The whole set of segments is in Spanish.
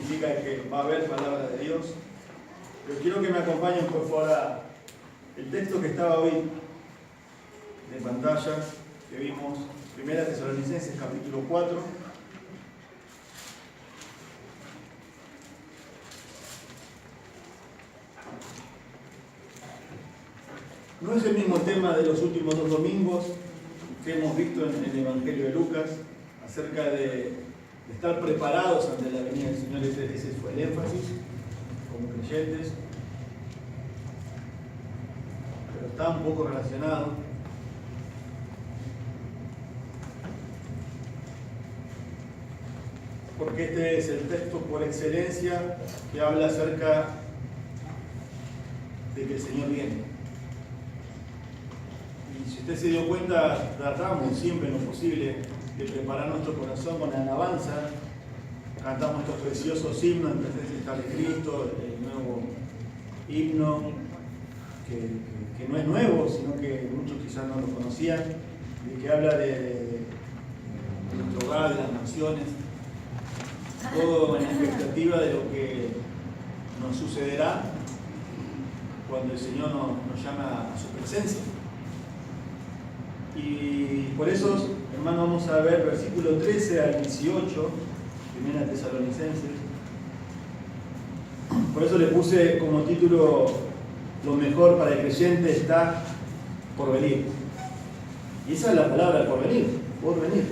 significa que va a haber palabra de Dios. Pero quiero que me acompañen por favor a el texto que estaba hoy de pantalla, que vimos, 1 Tesalonicenses capítulo 4. No es el mismo tema de los últimos 2 domingos que hemos visto en el Evangelio de Lucas, acerca de estar preparados ante la venida del Señor. Ese fue el énfasis, como creyentes, pero está un poco relacionado. Porque este es el texto por excelencia que habla acerca de que el Señor viene. Y si usted se dio cuenta, tratamos siempre en lo posible de preparar nuestro corazón con alabanza. Cantamos estos preciosos himnos: en presencia está de Cristo, el nuevo himno, que no es nuevo, sino que muchos quizás no lo conocían, y que habla de nuestro hogar, de las naciones, todo en la expectativa de lo que nos sucederá cuando el Señor nos llama a su presencia. Y por eso, hermano, vamos a ver versículo 13 al 18, 1 Tesalonicenses. Por eso le puse como título: lo mejor para el creyente está por venir. Y esa es la palabra, por venir, por venir.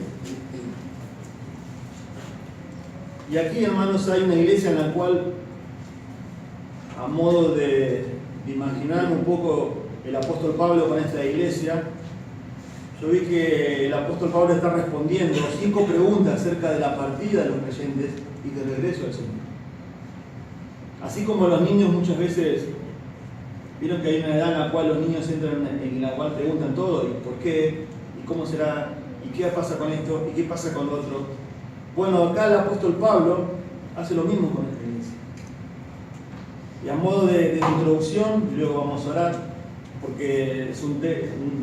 Y aquí, hermanos, hay una iglesia en la cual, a modo de imaginar un poco el apóstol Pablo con esta iglesia, yo vi que el apóstol Pablo está respondiendo 5 preguntas acerca de la partida de los creyentes y del regreso al Señor. Así como los niños muchas veces, vieron que hay una edad en la cual los niños entran, en la cual preguntan todo: ¿y por qué? ¿Y cómo será? ¿Y qué pasa con esto? ¿Y qué pasa con lo otro? Bueno, acá el apóstol Pablo hace lo mismo con esta iglesia. Y a modo de introducción, luego vamos a orar, porque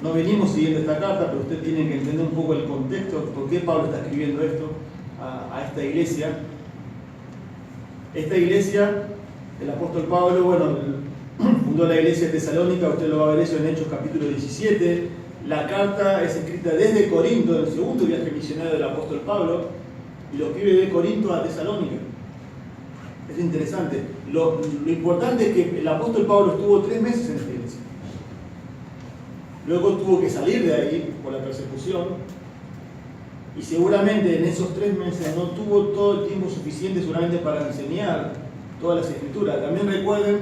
no venimos siguiendo esta carta, pero usted tiene que entender un poco el contexto, por qué Pablo está escribiendo esto a esta iglesia. Esta iglesia, el apóstol Pablo, bueno, fundó la iglesia de Tesalónica. Usted lo va a ver eso en Hechos capítulo 17. La carta es escrita desde Corinto, el segundo viaje misionario del apóstol Pablo, y lo escribe de Corinto a Tesalónica. Es interesante. Lo importante es que el apóstol Pablo estuvo 3 meses en esta iglesia. Luego tuvo que salir de ahí por la persecución, y seguramente en esos 3 meses no tuvo todo el tiempo suficiente seguramente para enseñar todas las escrituras. También recuerden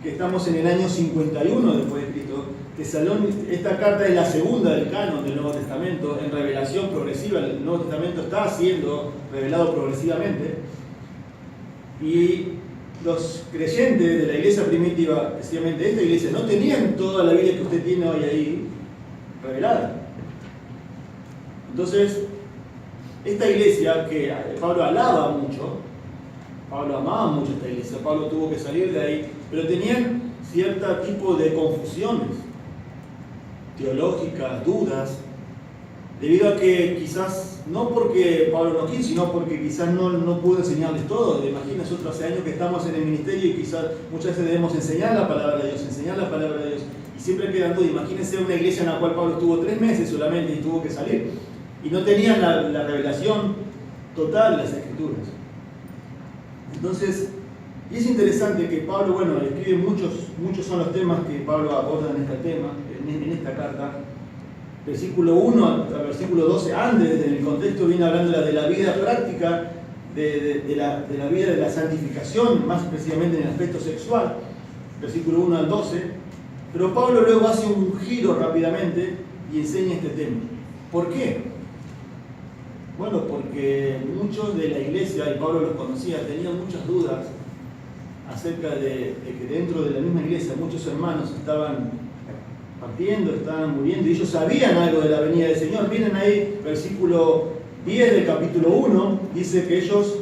que estamos en el año 51 después de Cristo. Esta carta es la segunda del canon del Nuevo Testamento en revelación progresiva. El Nuevo Testamento está siendo revelado progresivamente, y los creyentes de la iglesia primitiva, especialmente esta iglesia, no tenían toda la Biblia que usted tiene hoy ahí revelada. Entonces, esta iglesia que Pablo alaba mucho, Pablo amaba mucho esta iglesia, Pablo tuvo que salir de ahí, pero tenían cierto tipo de confusiones teológicas, dudas, debido a que quizás, no porque Pablo no quiso, sino porque quizás no pudo enseñarles todo. Imagínense, nosotros hace años que estamos en el ministerio y quizás muchas veces debemos enseñar la palabra de Dios, y siempre quedan dudas. Imagínense una iglesia en la cual Pablo estuvo 3 meses solamente y tuvo que salir, y no tenían la revelación total de las Escrituras. Entonces, y es interesante que Pablo, bueno, escribe muchos son los temas que Pablo aborda en esta carta. Versículo 1 al versículo 12, antes en el contexto viene hablando de la vida práctica, de la vida de la santificación, más específicamente en el aspecto sexual, versículo 1 al 12. Pero Pablo luego hace un giro rápidamente y enseña este tema. ¿Por qué? Bueno, porque muchos de la iglesia, y Pablo los conocía, tenían muchas dudas acerca de que dentro de la misma iglesia muchos hermanos estaban partiendo, estaban muriendo, y ellos sabían algo de la venida del Señor. Miren ahí, versículo 10 del capítulo 1, dice que ellos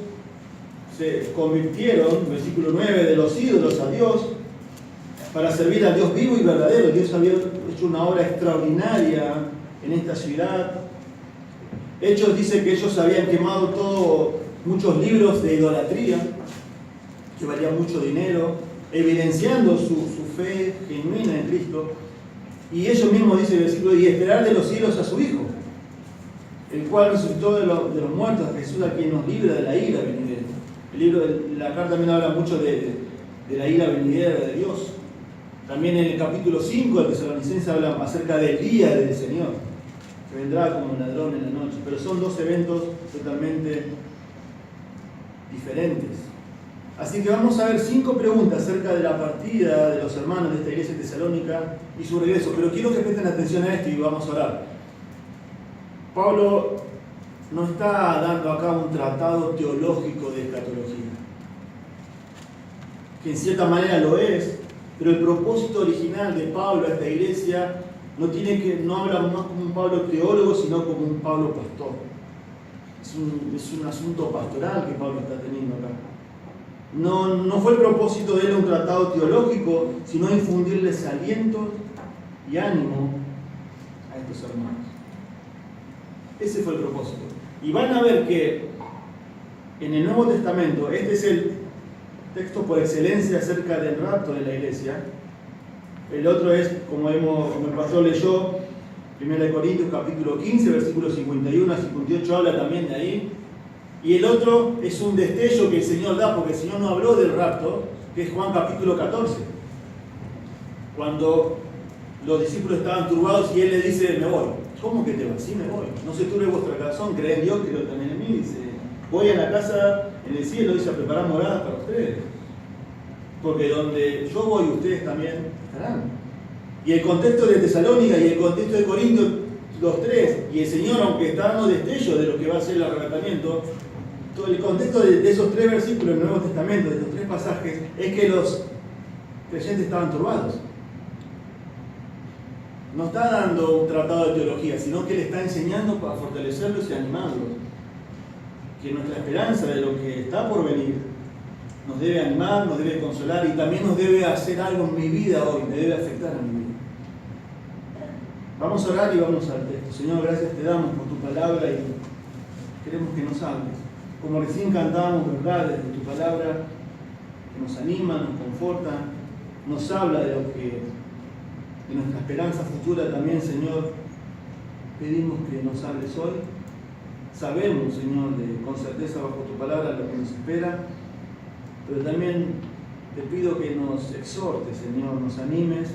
se convirtieron, versículo 9, de los ídolos a Dios, para servir al Dios vivo y verdadero. Dios había hecho una obra extraordinaria en esta ciudad. Hechos dice que ellos habían quemado muchos libros de idolatría, que valía mucho dinero, evidenciando su fe genuina en Cristo. Y ellos mismos, dice el versículo, y esperar de los cielos a su Hijo, el cual resucitó de los muertos, a Jesús, a quien nos libra de la ira venidera. La carta también habla mucho de la ira venidera de Dios. También en el capítulo 5 de Tesalonicenses habla acerca del día del Señor, que vendrá como un ladrón en la noche. Pero son dos eventos totalmente diferentes. Así que vamos a ver 5 preguntas acerca de la partida de los hermanos de esta iglesia tesalónica y su regreso. Pero quiero que presten atención a esto y vamos a orar. Pablo no está dando acá un tratado teológico de escatología, que en cierta manera lo es, pero el propósito original de Pablo a esta iglesia no habla más como un Pablo teólogo, sino como un Pablo pastor. Es un asunto pastoral que Pablo está teniendo acá. No fue el propósito de él un tratado teológico, sino infundirles aliento y ánimo a estos hermanos. Ese fue el propósito. Y van a ver que en el Nuevo Testamento, este es el texto por excelencia acerca del rapto de la iglesia. El otro es, como el pastor leyó, 1 Corintios capítulo 15, versículos 51 a 58, habla también de ahí. Y el otro es un destello que el Señor da, porque el Señor no habló del rapto, que es Juan capítulo 14. Cuando los discípulos estaban turbados y Él les dice, me voy. ¿Cómo que te vas? Sí, me voy. No se turbe vuestro corazón, creed en Dios, creo también en mí. Dice, voy a la casa en el cielo, dice, a preparar moradas para ustedes. Porque donde yo voy, ustedes también estarán. Y el contexto de Tesalónica y el contexto de Corintios, los tres, y el Señor, aunque está dando destello de lo que va a ser el arrebatamiento, todo el contexto de esos 3 versículos del Nuevo Testamento, de esos 3 pasajes, es que los creyentes estaban turbados. No está dando un tratado de teología, sino que le está enseñando para fortalecerlos y animarlos. Que nuestra esperanza de lo que está por venir nos debe animar, nos debe consolar y también nos debe hacer algo en mi vida hoy, me debe afectar a mi vida. Vamos a orar y vamos al texto. Señor, gracias te damos por tu palabra y queremos que nos hables. Como recién cantábamos, ¿verdad? Desde tu palabra, que nos anima, nos conforta, nos habla de nuestra esperanza futura también, Señor. Pedimos que nos hables hoy. Sabemos, Señor, con certeza bajo tu palabra lo que nos espera, pero también te pido que nos exhortes, Señor, nos animes.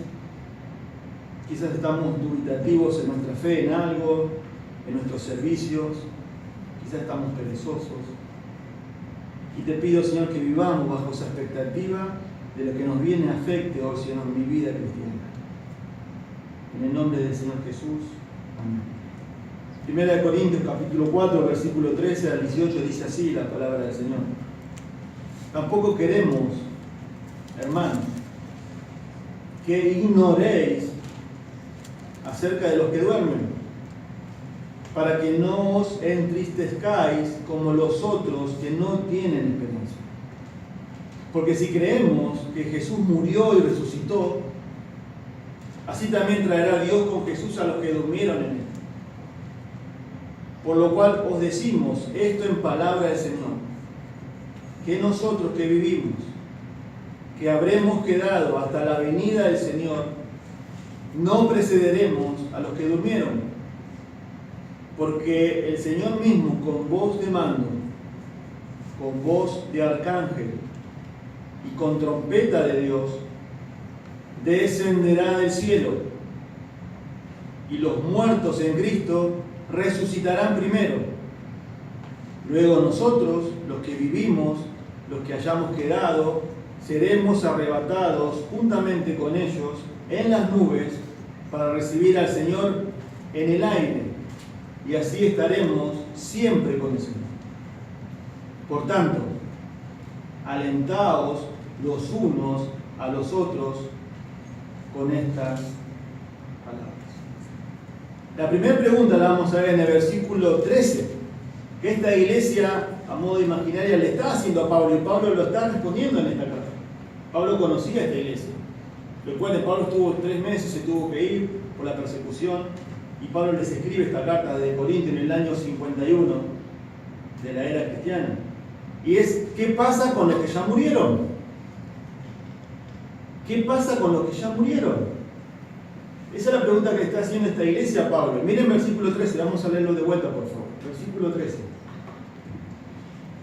Quizás estamos dubitativos en nuestra fe en algo, en nuestros servicios, quizás estamos perezosos. Y te pido, Señor, que vivamos bajo esa expectativa de lo que nos viene afecte hoy, Señor, en mi vida cristiana. En el nombre del Señor Jesús. Amén. 1 Corintios capítulo 4, versículo 13 al 18 dice así la palabra del Señor. Tampoco queremos, hermanos, que ignoréis acerca de los que duermen, para que no os entristezcáis como los otros que no tienen esperanza. Porque si creemos que Jesús murió y resucitó, así también traerá Dios con Jesús a los que durmieron en él. Por lo cual os decimos esto en palabra del Señor, que nosotros que vivimos, que habremos quedado hasta la venida del Señor, no precederemos a los que durmieron, porque el Señor mismo, con voz de mando, con voz de arcángel y con trompeta de Dios, descenderá del cielo, y los muertos en Cristo resucitarán primero. Luego nosotros, los que vivimos, los que hayamos quedado, seremos arrebatados juntamente con ellos en las nubes para recibir al Señor en el aire, y así estaremos siempre con el Señor. Por tanto, alentaos los unos a los otros con estas palabras. La primera pregunta la vamos a ver en el versículo 13, que esta iglesia, a modo imaginaria, le está haciendo a Pablo, y Pablo lo está respondiendo en esta carta. Pablo conocía esta iglesia. Recuerden, Pablo estuvo 3 meses, se tuvo que ir por la persecución, y Pablo les escribe esta carta de Corinto en el año 51 de la era cristiana. Y es, ¿qué pasa con los que ya murieron? ¿Qué pasa con los que ya murieron? Esa es la pregunta que está haciendo esta iglesia Pablo. Miren versículo 13, vamos a leerlo de vuelta, por favor. Versículo 13.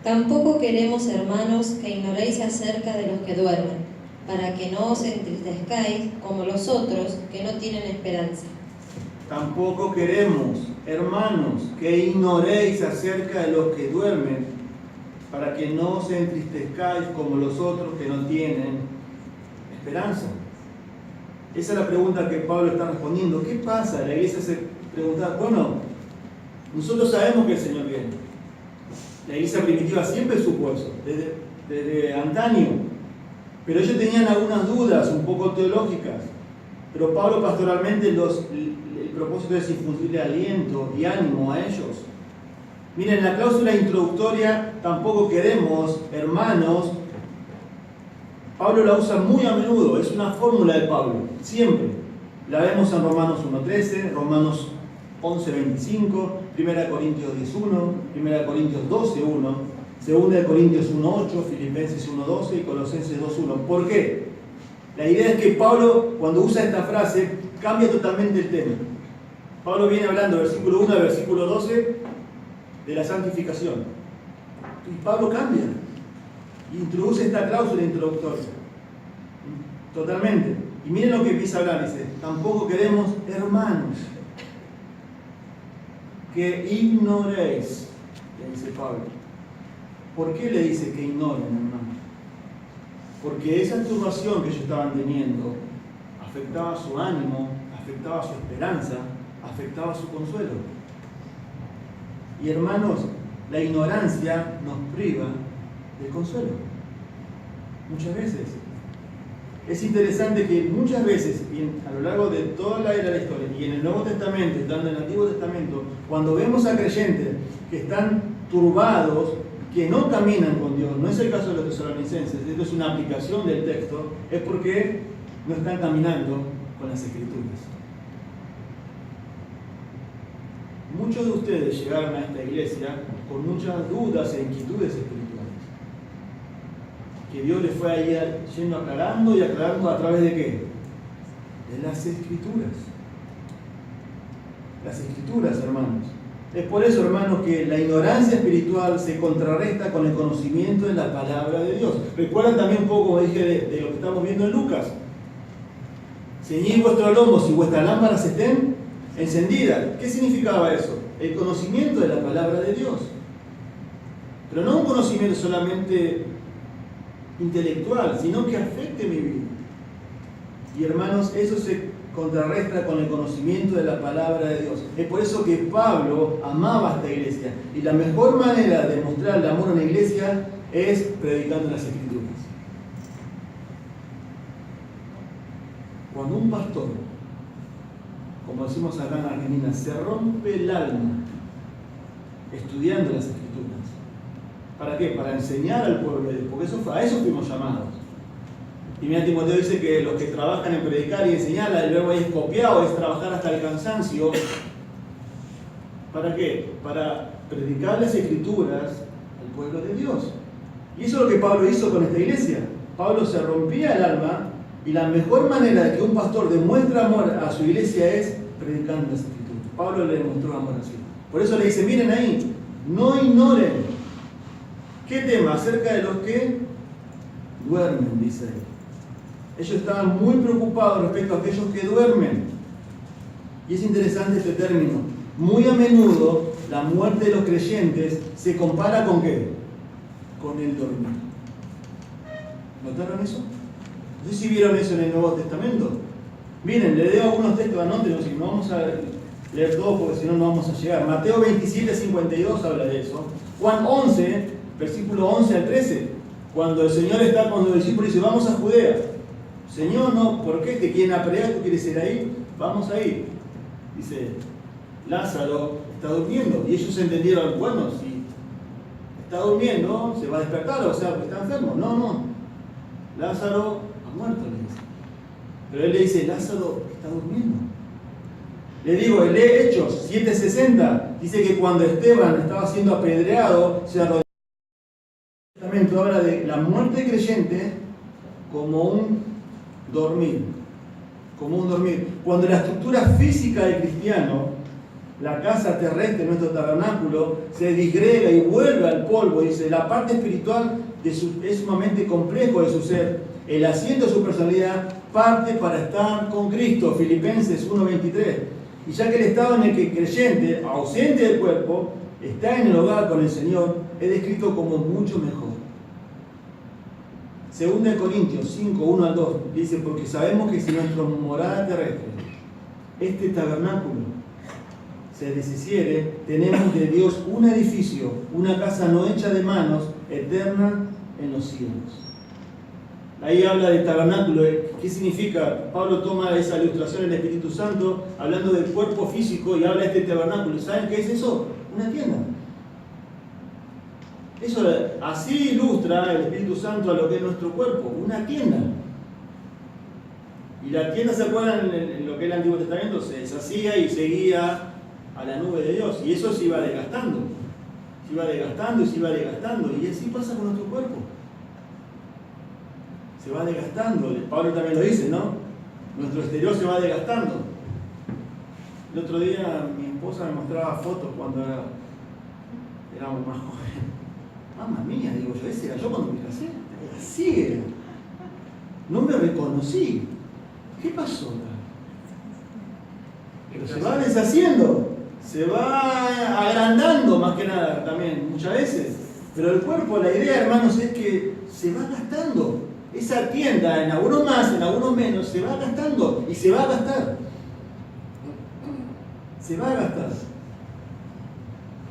Tampoco queremos, hermanos, que ignoréis acerca de los que duermen, para que no os entristezcáis como los otros que no tienen esperanza. Tampoco queremos, hermanos, que ignoréis acerca de los que duermen, para que no os entristezcáis como los otros que no tienen esperanza. Esa es la pregunta que Pablo está respondiendo. ¿Qué pasa? La iglesia se pregunta, bueno, nosotros sabemos que el Señor viene. La iglesia primitiva siempre supo eso, desde antaño. Pero ellos tenían algunas dudas un poco teológicas. Pero Pablo pastoralmente el propósito es infundirle aliento y ánimo a ellos. Miren, la cláusula introductoria, tampoco queremos, hermanos, Pablo la usa muy a menudo, es una fórmula de Pablo, siempre. La vemos en Romanos 1.13, Romanos 11.25, 1 Corintios 10.1, 1 Corintios 12.1, 2 Corintios 1.8, Filipenses 1.12 y Colosenses 2.1. ¿Por qué? La idea es que Pablo, cuando usa esta frase, cambia totalmente el tema. Pablo viene hablando, versículo 1 al versículo 12, de la santificación. Y Pablo cambia. Introduce esta cláusula introductoria. Totalmente. Y miren lo que empieza a hablar, dice, tampoco queremos, hermanos, que ignoréis, le dice Pablo. ¿Por qué le dice que ignoren, hermanos? Porque esa turbación que ellos estaban teniendo afectaba su ánimo, afectaba su esperanza, afectaba su consuelo. Y hermanos, la ignorancia nos priva del consuelo. Muchas veces. Es interesante que muchas veces, a lo largo de toda la era de la historia, y en el Nuevo Testamento, y tanto en el Antiguo Testamento, cuando vemos a creyentes que están turbados, que no caminan con Dios, no es el caso de los tesalonicenses, esto es una aplicación del texto, es porque no están caminando con las Escrituras. Muchos de ustedes llegaron a esta iglesia con muchas dudas e inquietudes espirituales, que Dios les fue ahí yendo aclarando y aclarando a través de ¿qué? De las Escrituras. Las Escrituras, hermanos. Es por eso, hermanos, que la ignorancia espiritual se contrarresta con el conocimiento de la palabra de Dios. Recuerdan también un poco, como dije, de lo que estamos viendo en Lucas. Ceñid vuestros lomos y vuestras lámparas estén encendidas. ¿Qué significaba eso? El conocimiento de la palabra de Dios. Pero no un conocimiento solamente intelectual, sino que afecte mi vida. Y hermanos, eso se contrarresta con el conocimiento de la palabra de Dios. Es por eso que Pablo amaba a esta iglesia. Y la mejor manera de mostrar el amor a una iglesia es predicando las Escrituras. Cuando un pastor, como decimos acá en Argentina, se rompe el alma estudiando las Escrituras. ¿Para qué? Para enseñar al pueblo de Dios, porque a eso fuimos llamados. Y mira, Timoteo dice que los que trabajan en predicar y enseñar, el verbo ahí es copiado, es trabajar hasta el cansancio. ¿Para qué? Para predicar las Escrituras al pueblo de Dios. Y eso es lo que Pablo hizo con esta iglesia. Pablo se rompía el alma, y la mejor manera de que un pastor demuestre amor a su iglesia es predicando las Escrituras. Pablo le demostró amor así. Por eso le dice, miren ahí, no ignoren. ¿Qué tema? Acerca de los que duermen, dice él. Ellos estaban muy preocupados respecto a aquellos que duermen. Y es interesante este término. Muy a menudo la muerte de los creyentes se compara ¿con qué? Con el dormir. ¿Notaron eso? No sé si vieron eso en el Nuevo Testamento. Miren, le leo algunos textos, anótenlos, y no vamos a leer todos porque si no, no vamos a llegar. Mateo 27:52 habla de eso. Juan 11, versículo 11 al 13, cuando el Señor está con los discípulos y dice, vamos a Judea. Señor, no, ¿por qué te quieren apedrear? ¿Tú quieres ir ahí? Vamos a ir. Dice, Lázaro está durmiendo. Y ellos entendieron, bueno, si está durmiendo, se va a despertar, o sea, está enfermo. No. Lázaro ha muerto, le dice. Pero él le dice, Lázaro está durmiendo. Le digo, lee Hechos 7:60. Dice que cuando Esteban estaba siendo apedreado, se arrodilló. Habla de la muerte creyente como un dormir, como un dormir. Cuando la estructura física del cristiano, la casa terrestre, nuestro tabernáculo, se disgrega y vuelve al polvo, dice, la parte espiritual es sumamente complejo de su ser. El asiento de su personalidad parte para estar con Cristo, Filipenses 1:23. Y ya que el estado en el que el creyente, ausente del cuerpo, está en el hogar con el Señor, es descrito como mucho mejor. 2 Corintios 5:1-2 dice, porque sabemos que si nuestra morada terrestre, este tabernáculo, se deshiciere, tenemos de Dios un edificio, una casa no hecha de manos, eterna en los cielos. Ahí habla de tabernáculo. ¿Qué significa? Pablo toma esa ilustración del Espíritu Santo, hablando del cuerpo físico, y habla de este tabernáculo. ¿Saben qué es eso? Una tienda. Eso, así ilustra el Espíritu Santo a lo que es nuestro cuerpo, una tienda. Y la tienda, ¿se acuerdan? En lo que es el Antiguo Testamento, se deshacía y seguía a la nube de Dios, y eso se iba desgastando. Se iba desgastando y se iba desgastando, y así pasa con nuestro cuerpo. Se va desgastando. Pablo también lo dice, ¿no? Nuestro exterior se va desgastando. El otro día mi esposa me mostraba fotos cuando éramos más jóvenes. Mamma mía, digo yo, ese era yo cuando me casé. Así era. No me reconocí. ¿Qué pasó? Pero se va deshaciendo. Se va agrandando más que nada también, muchas veces. Pero el cuerpo, la idea, hermanos, es que se va gastando. Esa tienda, en algunos más, en algunos menos, se va gastando y se va a gastar. Se va a gastar.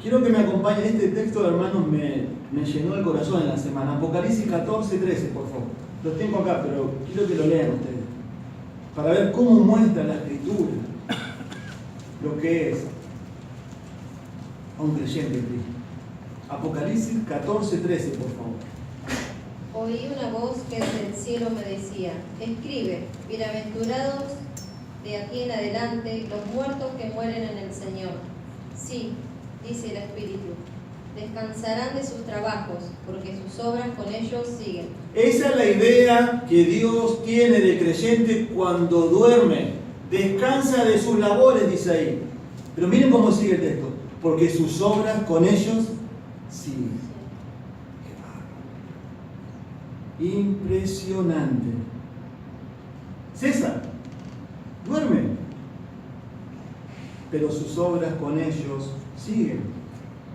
Quiero que me acompañen. Este texto, hermanos, me llenó el corazón en la semana. Apocalipsis 14:13, por favor. Lo tengo acá, pero quiero que lo lean ustedes. Para ver cómo muestra la Escritura lo que es a un creyente en Cristo. Apocalipsis 14:13, por favor. Oí una voz que desde el cielo me decía, escribe, bienaventurados de aquí en adelante los muertos que mueren en el Señor. Sí, dice el Espíritu, descansarán de sus trabajos, porque sus obras con ellos siguen. Esa es la idea que Dios tiene del creyente cuando duerme. Descansa de sus labores, dice ahí. Pero miren cómo sigue el texto. Porque sus obras con ellos siguen. Impresionante. César duerme, pero sus obras con ellos siguen.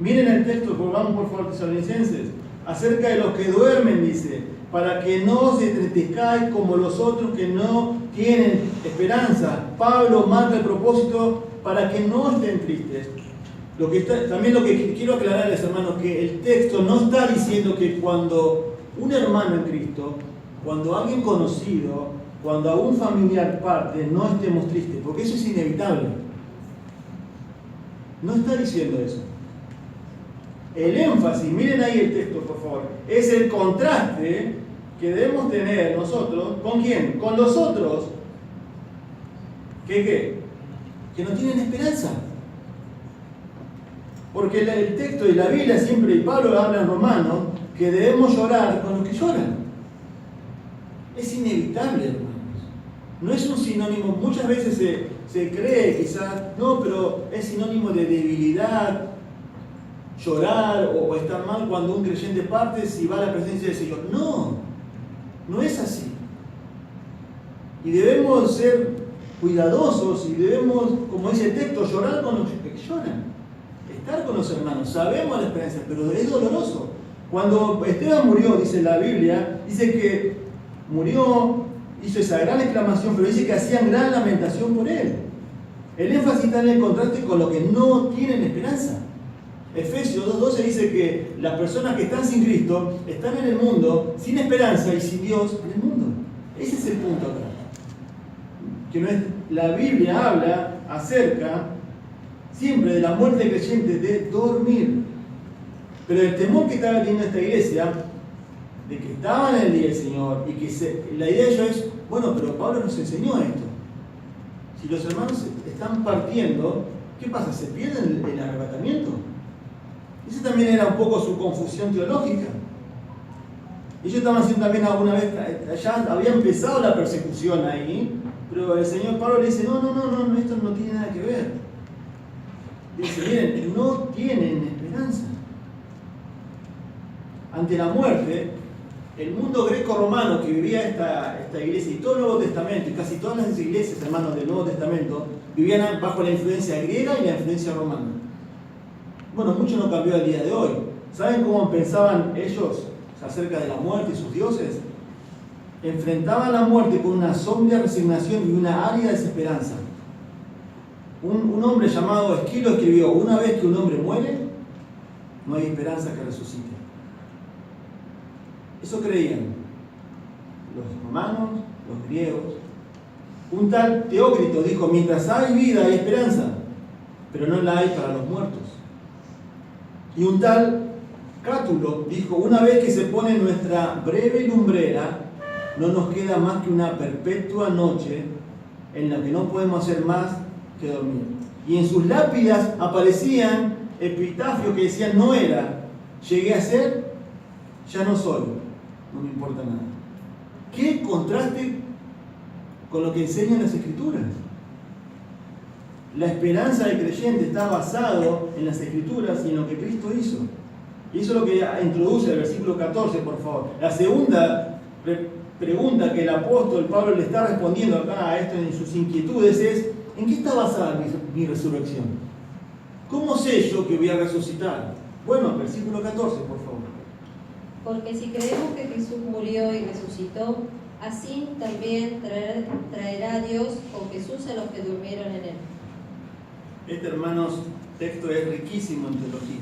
Miren el texto, vamos por favor, Tesalonicenses, acerca de los que duermen, dice, para que no se entristezcáis como los otros que no tienen esperanza. Pablo marca el propósito para que no estén tristes. También lo que quiero aclararles, hermanos, que el texto no está diciendo que cuando un hermano en Cristo, cuando alguien conocido, cuando algún familiar parte, no estemos tristes, porque eso es inevitable. No está diciendo eso. El énfasis, miren ahí el texto, por favor, es el contraste que debemos tener nosotros. ¿Con quién? Con los otros. ¿Qué? Que no tienen esperanza. Porque el texto de la Biblia siempre, y Pablo habla en Romanos, que debemos llorar con los que lloran. Es inevitable, hermanos. No es un sinónimo, muchas veces se cree quizás, no, pero es sinónimo de debilidad, llorar o estar mal cuando un creyente parte si va a la presencia del Señor. No, no es así. Y debemos ser cuidadosos y debemos, como dice el texto, llorar con los que lloran. Estar con los hermanos. Sabemos la experiencia, pero es doloroso. Cuando Esteban murió, dice la Biblia, dice que murió, hizo esa gran exclamación, pero dice que hacían gran lamentación por él. El énfasis está en el contraste con los que no tienen esperanza. Efesios 2:12 dice que las personas que están sin Cristo están en el mundo sin esperanza y sin Dios en el mundo. Ese es el punto acá. Que la Biblia habla acerca siempre de la muerte creyente, de dormir. Pero el temor que estaba teniendo esta iglesia, de que estaban en el día del Señor, y que la idea de ellos es, bueno, pero Pablo nos enseñó esto. Si los hermanos están partiendo, ¿qué pasa? ¿Se pierden el arrebatamiento? Esa también era un poco su confusión teológica. Ellos estaban haciendo también alguna vez, ya había empezado la persecución ahí, pero el Señor Pablo le dice, no, esto no tiene nada que ver. Dice, miren, no tienen esperanza. Ante la muerte, el mundo greco-romano que vivía esta iglesia y todo el Nuevo Testamento, y casi todas las iglesias, hermanos, del Nuevo Testamento, vivían bajo la influencia griega y la influencia romana. Bueno, mucho no cambió al día de hoy. ¿Saben cómo pensaban ellos acerca de la muerte y sus dioses? Enfrentaban la muerte con una sombría resignación y una árida desesperanza. Un hombre llamado Esquilo escribió, una vez que un hombre muere, no hay esperanza que resucite. Eso creían los romanos, los griegos. Un tal Teócrito dijo, mientras hay vida hay esperanza, pero no la hay para los muertos. Y un tal Cátulo dijo, una vez que se pone nuestra breve lumbrera, no nos queda más que una perpetua noche en la que no podemos hacer más que dormir. Y en sus lápidas aparecían epitafios que decían, no era, llegué a ser, ya no soy, no me importa nada. ¿Qué contraste con lo que enseñan las Escrituras? La esperanza del creyente está basado en las Escrituras y en lo que Cristo hizo. Y eso es lo que introduce el versículo 14, por favor. La segunda pregunta que el apóstol Pablo le está respondiendo acá a esto en sus inquietudes es, ¿en qué está basada mi resurrección? ¿Cómo sé yo que voy a resucitar? Bueno, versículo 14, por favor. Porque si creemos que Jesús murió y resucitó, así también traerá Dios con Jesús a los que durmieron en él. Este, hermanos, texto es riquísimo en teología.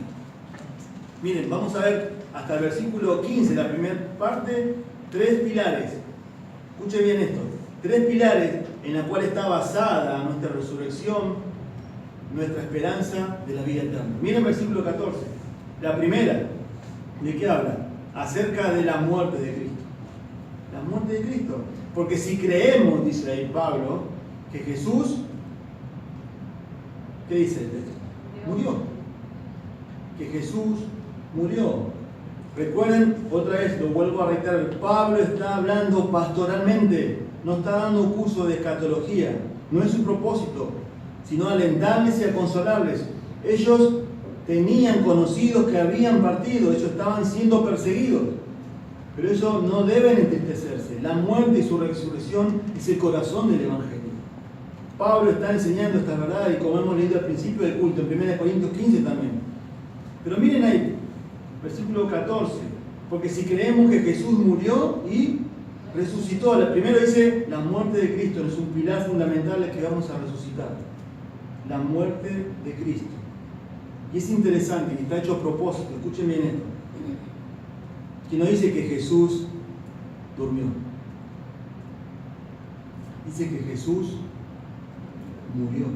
Miren, vamos a ver hasta el versículo 15, la primera parte, 3 pilares. Escuche bien esto. 3 pilares en la cual está basada nuestra resurrección, nuestra esperanza de la vida eterna. Miren el versículo 14. La primera, ¿de qué habla? Acerca de la muerte de Cristo. La muerte de Cristo. Porque si creemos, dice ahí Pablo, que Jesús, ¿qué dice el texto? Murió. Que Jesús murió. Recuerden, otra vez lo vuelvo a reiterar, Pablo está hablando pastoralmente, no está dando curso de escatología, no es su propósito, sino alentarles y a consolarles. Ellos tenían conocidos que habían partido, ellos estaban siendo perseguidos, pero eso no deben entristecerse. La muerte y su resurrección es el corazón del Evangelio. Pablo está enseñando esta verdad y como hemos leído al principio del culto, en 1 Corintios 15 también. Pero miren ahí, versículo 14, porque si creemos que Jesús murió y resucitó, primero dice, la muerte de Cristo es un pilar fundamental del que vamos a resucitar. La muerte de Cristo. Y es interesante, y está hecho a propósito, escuchen bien esto, que no dice que Jesús durmió. Dice que Jesús murió.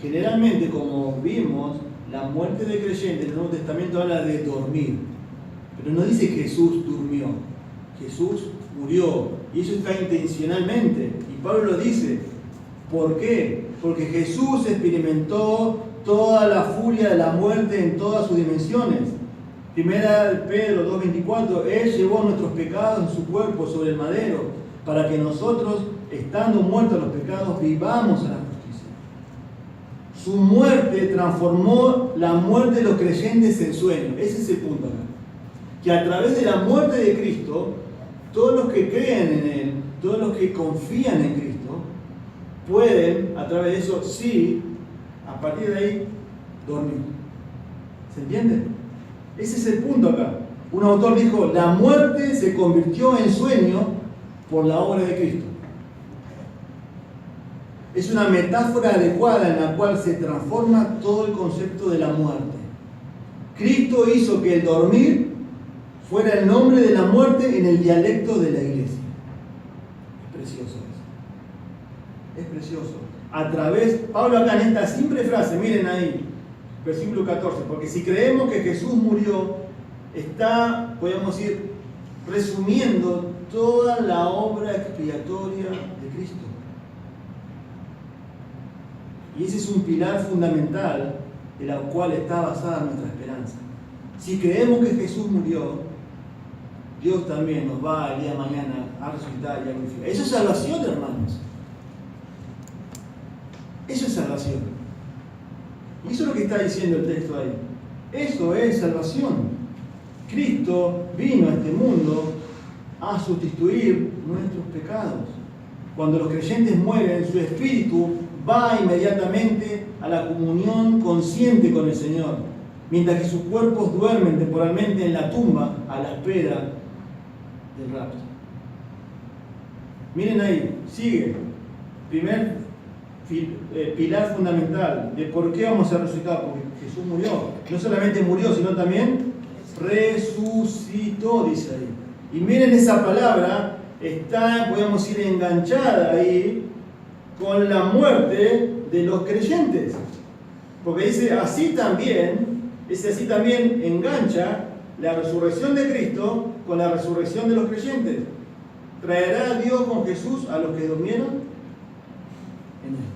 Generalmente, como vimos, la muerte del creyente en el Nuevo Testamento habla de dormir, pero no dice Jesús durmió, Jesús murió, y eso está intencionalmente, y Pablo lo dice. ¿Por qué? Porque Jesús experimentó toda la furia de la muerte en todas sus dimensiones. Primera de Pedro 2:24, Él llevó nuestros pecados en su cuerpo sobre el madero, para que nosotros, estando muertos a los pecados, vivamos a la justicia. Su muerte transformó la muerte de los creyentes en sueño. Ese es el punto acá. Que a través de la muerte de Cristo, todos los que creen en Él, todos los que confían en Cristo, pueden, a través de eso, sí, a partir de ahí, dormir. ¿Se entiende? Ese es el punto acá. Un autor dijo, la muerte se convirtió en sueño por la obra de Cristo. Es una metáfora adecuada en la cual se transforma todo el concepto de la muerte. Cristo hizo que el dormir fuera el nombre de la muerte en el dialecto de la iglesia. Es precioso eso. Es precioso. A través, Pablo acá en esta simple frase, miren ahí, versículo 14, porque si creemos que Jesús murió, está, podemos ir resumiendo toda la obra expiatoria de Cristo. Y ese es un pilar fundamental de la cual está basada nuestra esperanza. Si creemos que Jesús murió, Dios también nos va el día de mañana a resucitar y a glorificar. Eso es salvación, hermanos. Eso es salvación. Y eso es lo que está diciendo el texto ahí. Eso es salvación. Cristo vino a este mundo a sustituir nuestros pecados. Cuando los creyentes mueren, su espíritu va inmediatamente a la comunión consciente con el Señor, mientras que sus cuerpos duermen temporalmente en la tumba a la espera del rapto. Miren ahí, sigue. Primer pilar fundamental de por qué vamos a resucitar, porque Jesús murió. No solamente murió, sino también resucitó, dice ahí. Y miren, esa palabra está, podemos decir, enganchada ahí con la muerte de los creyentes. Porque dice, así también engancha la resurrección de Cristo con la resurrección de los creyentes. ¿Traerá Dios con Jesús a los que durmieron en él?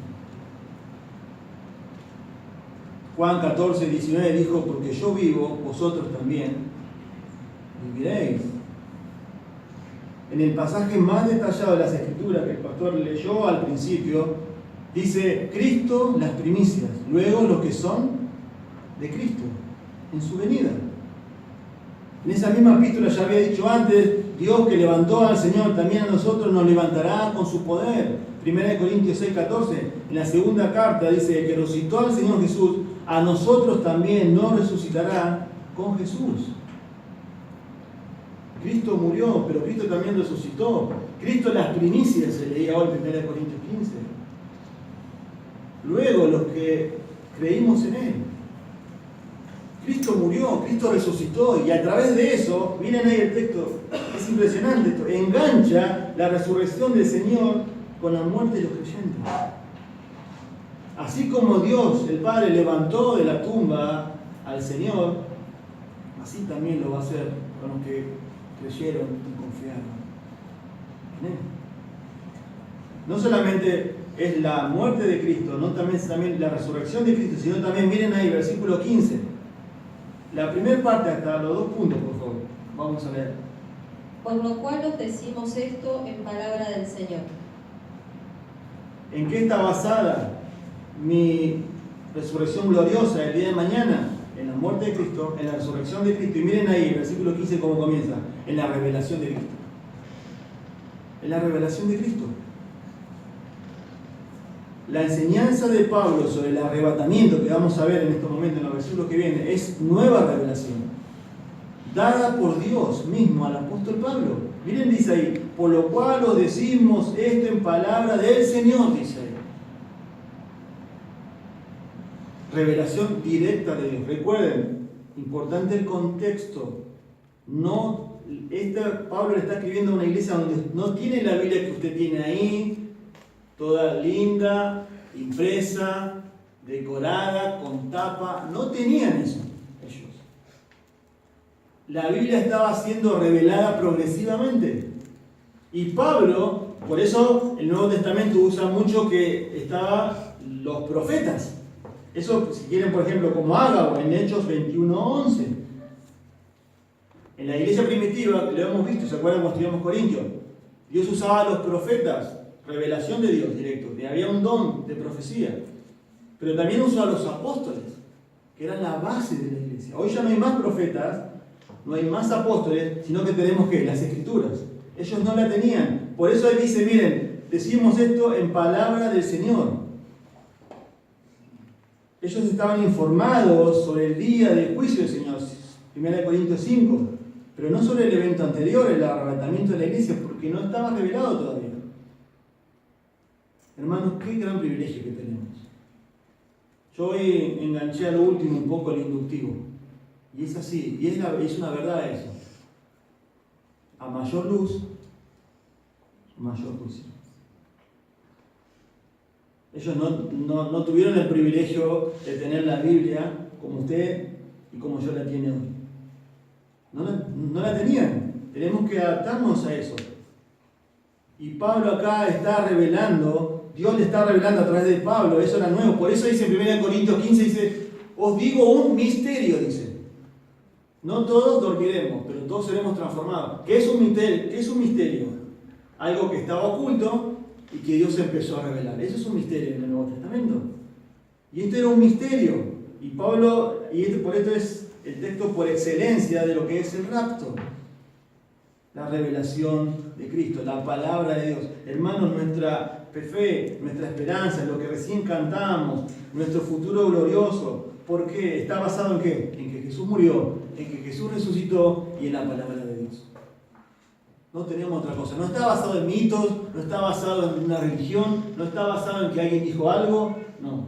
Juan 14, 19 dijo, porque yo vivo, vosotros también viviréis. En el pasaje más detallado de las Escrituras que el pastor leyó al principio, dice, Cristo las primicias, luego los que son de Cristo, en su venida. En esa misma epístola ya había dicho antes, Dios que levantó al Señor, también a nosotros nos levantará con su poder. 1 Corintios 6, 14. En la segunda carta dice, que resucitó al Señor Jesús, a nosotros también nos resucitará con Jesús. Cristo murió, pero Cristo también resucitó. Cristo las primicias, se leía hoy 1 Corintios 15. Luego los que creímos en Él. Cristo murió, Cristo resucitó, y a través de eso, miren ahí el texto, es impresionante esto, engancha la resurrección del Señor con la muerte de los creyentes. Así como Dios, el Padre, levantó de la tumba al Señor, así también lo va a hacer con los que creyeron y confiaron en Él. No solamente es la muerte de Cristo, no también la resurrección de Cristo, sino también, miren ahí, versículo 15. La primera parte hasta los 2 puntos, por favor. Vamos a leer. Por lo cual os decimos esto en palabra del Señor. ¿En qué está basada mi resurrección gloriosa el día de mañana? En la muerte de Cristo, en la resurrección de Cristo. Y miren ahí, el versículo 15, cómo comienza. En la revelación de Cristo. En la revelación de Cristo. La enseñanza de Pablo sobre el arrebatamiento que vamos a ver en estos momentos, en los versículos que vienen, es nueva revelación, dada por Dios mismo al apóstol Pablo. Miren, dice ahí, por lo cual os decimos esto en palabra del Señor, dice ahí. Revelación directa de Dios. Recuerden, importante el contexto. Pablo le está escribiendo a una iglesia donde no tiene la Biblia que usted tiene ahí, toda linda, impresa, decorada, con tapa. No tenían eso ellos. La Biblia estaba siendo revelada progresivamente. Y Pablo, por eso el Nuevo Testamento usa mucho que estaban los profetas. Eso, si quieren, por ejemplo, como Ágabo en Hechos 21:11. En la iglesia primitiva, que lo hemos visto, ¿se acuerdan cuando estudiamos Corintios? Dios usaba a los profetas. Revelación de Dios directo, había un don de profecía, pero también usó a los apóstoles, que eran la base de la iglesia. Hoy ya no hay más profetas, no hay más apóstoles, sino que tenemos ¿qué? Las Escrituras. Ellos no la tenían. Por eso él dice, miren, decimos esto en palabra del Señor. Ellos estaban informados sobre el día del juicio del Señor, 1 Corintios 5, pero no sobre el evento anterior, el arrebatamiento de la iglesia, porque no estaba revelado todavía. Hermanos, qué gran privilegio que tenemos. Yo hoy enganché a lo último un poco el inductivo. Y es así, y es una verdad eso. A mayor luz, mayor juicio. Ellos no tuvieron el privilegio de tener la Biblia como usted y como yo la tiene hoy. No la tenían. Tenemos que adaptarnos a eso. Y Pablo acá está revelando, Dios le está revelando a través de Pablo, eso era nuevo. Por eso dice en 1 Corintios 15, dice, os digo un misterio, dice. No todos dormiremos, pero todos seremos transformados. ¿Qué es un misterio? ¿Qué es un misterio? Algo que estaba oculto y que Dios empezó a revelar. Eso es un misterio en el Nuevo Testamento. Y esto era un misterio. Y Pablo, por esto es el texto por excelencia de lo que es el rapto. La revelación de Cristo, la palabra de Dios. Hermanos, nuestra fe, nuestra esperanza, lo que recién cantamos, nuestro futuro glorioso. ¿Por qué? ¿Está basado en qué? En que Jesús murió, en que Jesús resucitó y en la palabra de Dios. No tenemos otra cosa. No está basado en mitos, no está basado en una religión, no está basado en que alguien dijo algo. No.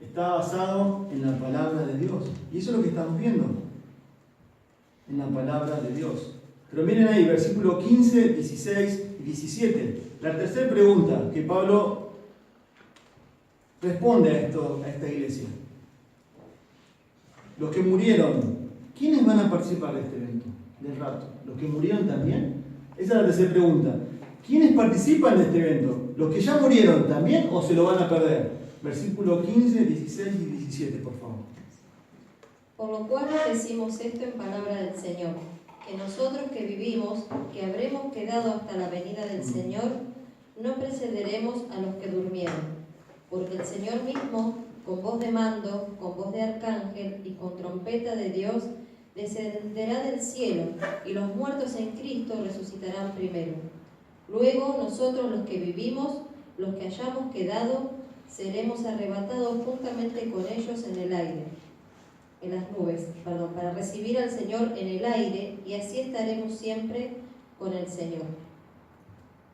Está basado en la palabra de Dios. Y eso es lo que estamos viendo. En la palabra de Dios. Pero miren ahí, versículo 15, 16 y 17. La tercera pregunta que Pablo responde a esta iglesia. Los que murieron, ¿quiénes van a participar de este evento, del rapto? ¿Los que murieron también? Esa es la tercera pregunta. ¿Quiénes participan de este evento? ¿Los que ya murieron también o se lo van a perder? Versículo 15, 16 y 17, por favor. Por lo cual decimos esto en palabra del Señor, que nosotros que vivimos, que habremos quedado hasta la venida del Señor, no precederemos a los que durmieron. Porque el Señor mismo, con voz de mando, con voz de arcángel y con trompeta de Dios, descenderá del cielo, y los muertos en Cristo resucitarán primero. Luego nosotros los que vivimos, los que hayamos quedado, seremos arrebatados juntamente con ellos en el aire, en las nubes, para recibir al Señor en el aire, y así estaremos siempre con el Señor.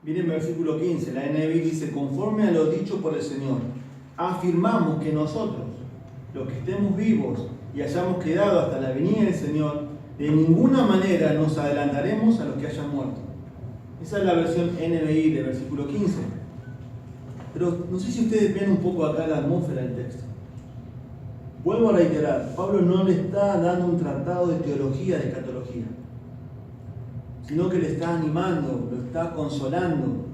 Miren versículo 15, la NBI dice, conforme a lo dicho por el Señor, afirmamos que nosotros, los que estemos vivos y hayamos quedado hasta la venida del Señor, de ninguna manera nos adelantaremos a los que hayan muerto. Esa es la versión NBI de versículo 15. Pero no sé si ustedes ven un poco acá la atmósfera del texto. Vuelvo a reiterar, Pablo no le está dando un tratado de teología, de escatología, sino que le está animando, lo está consolando.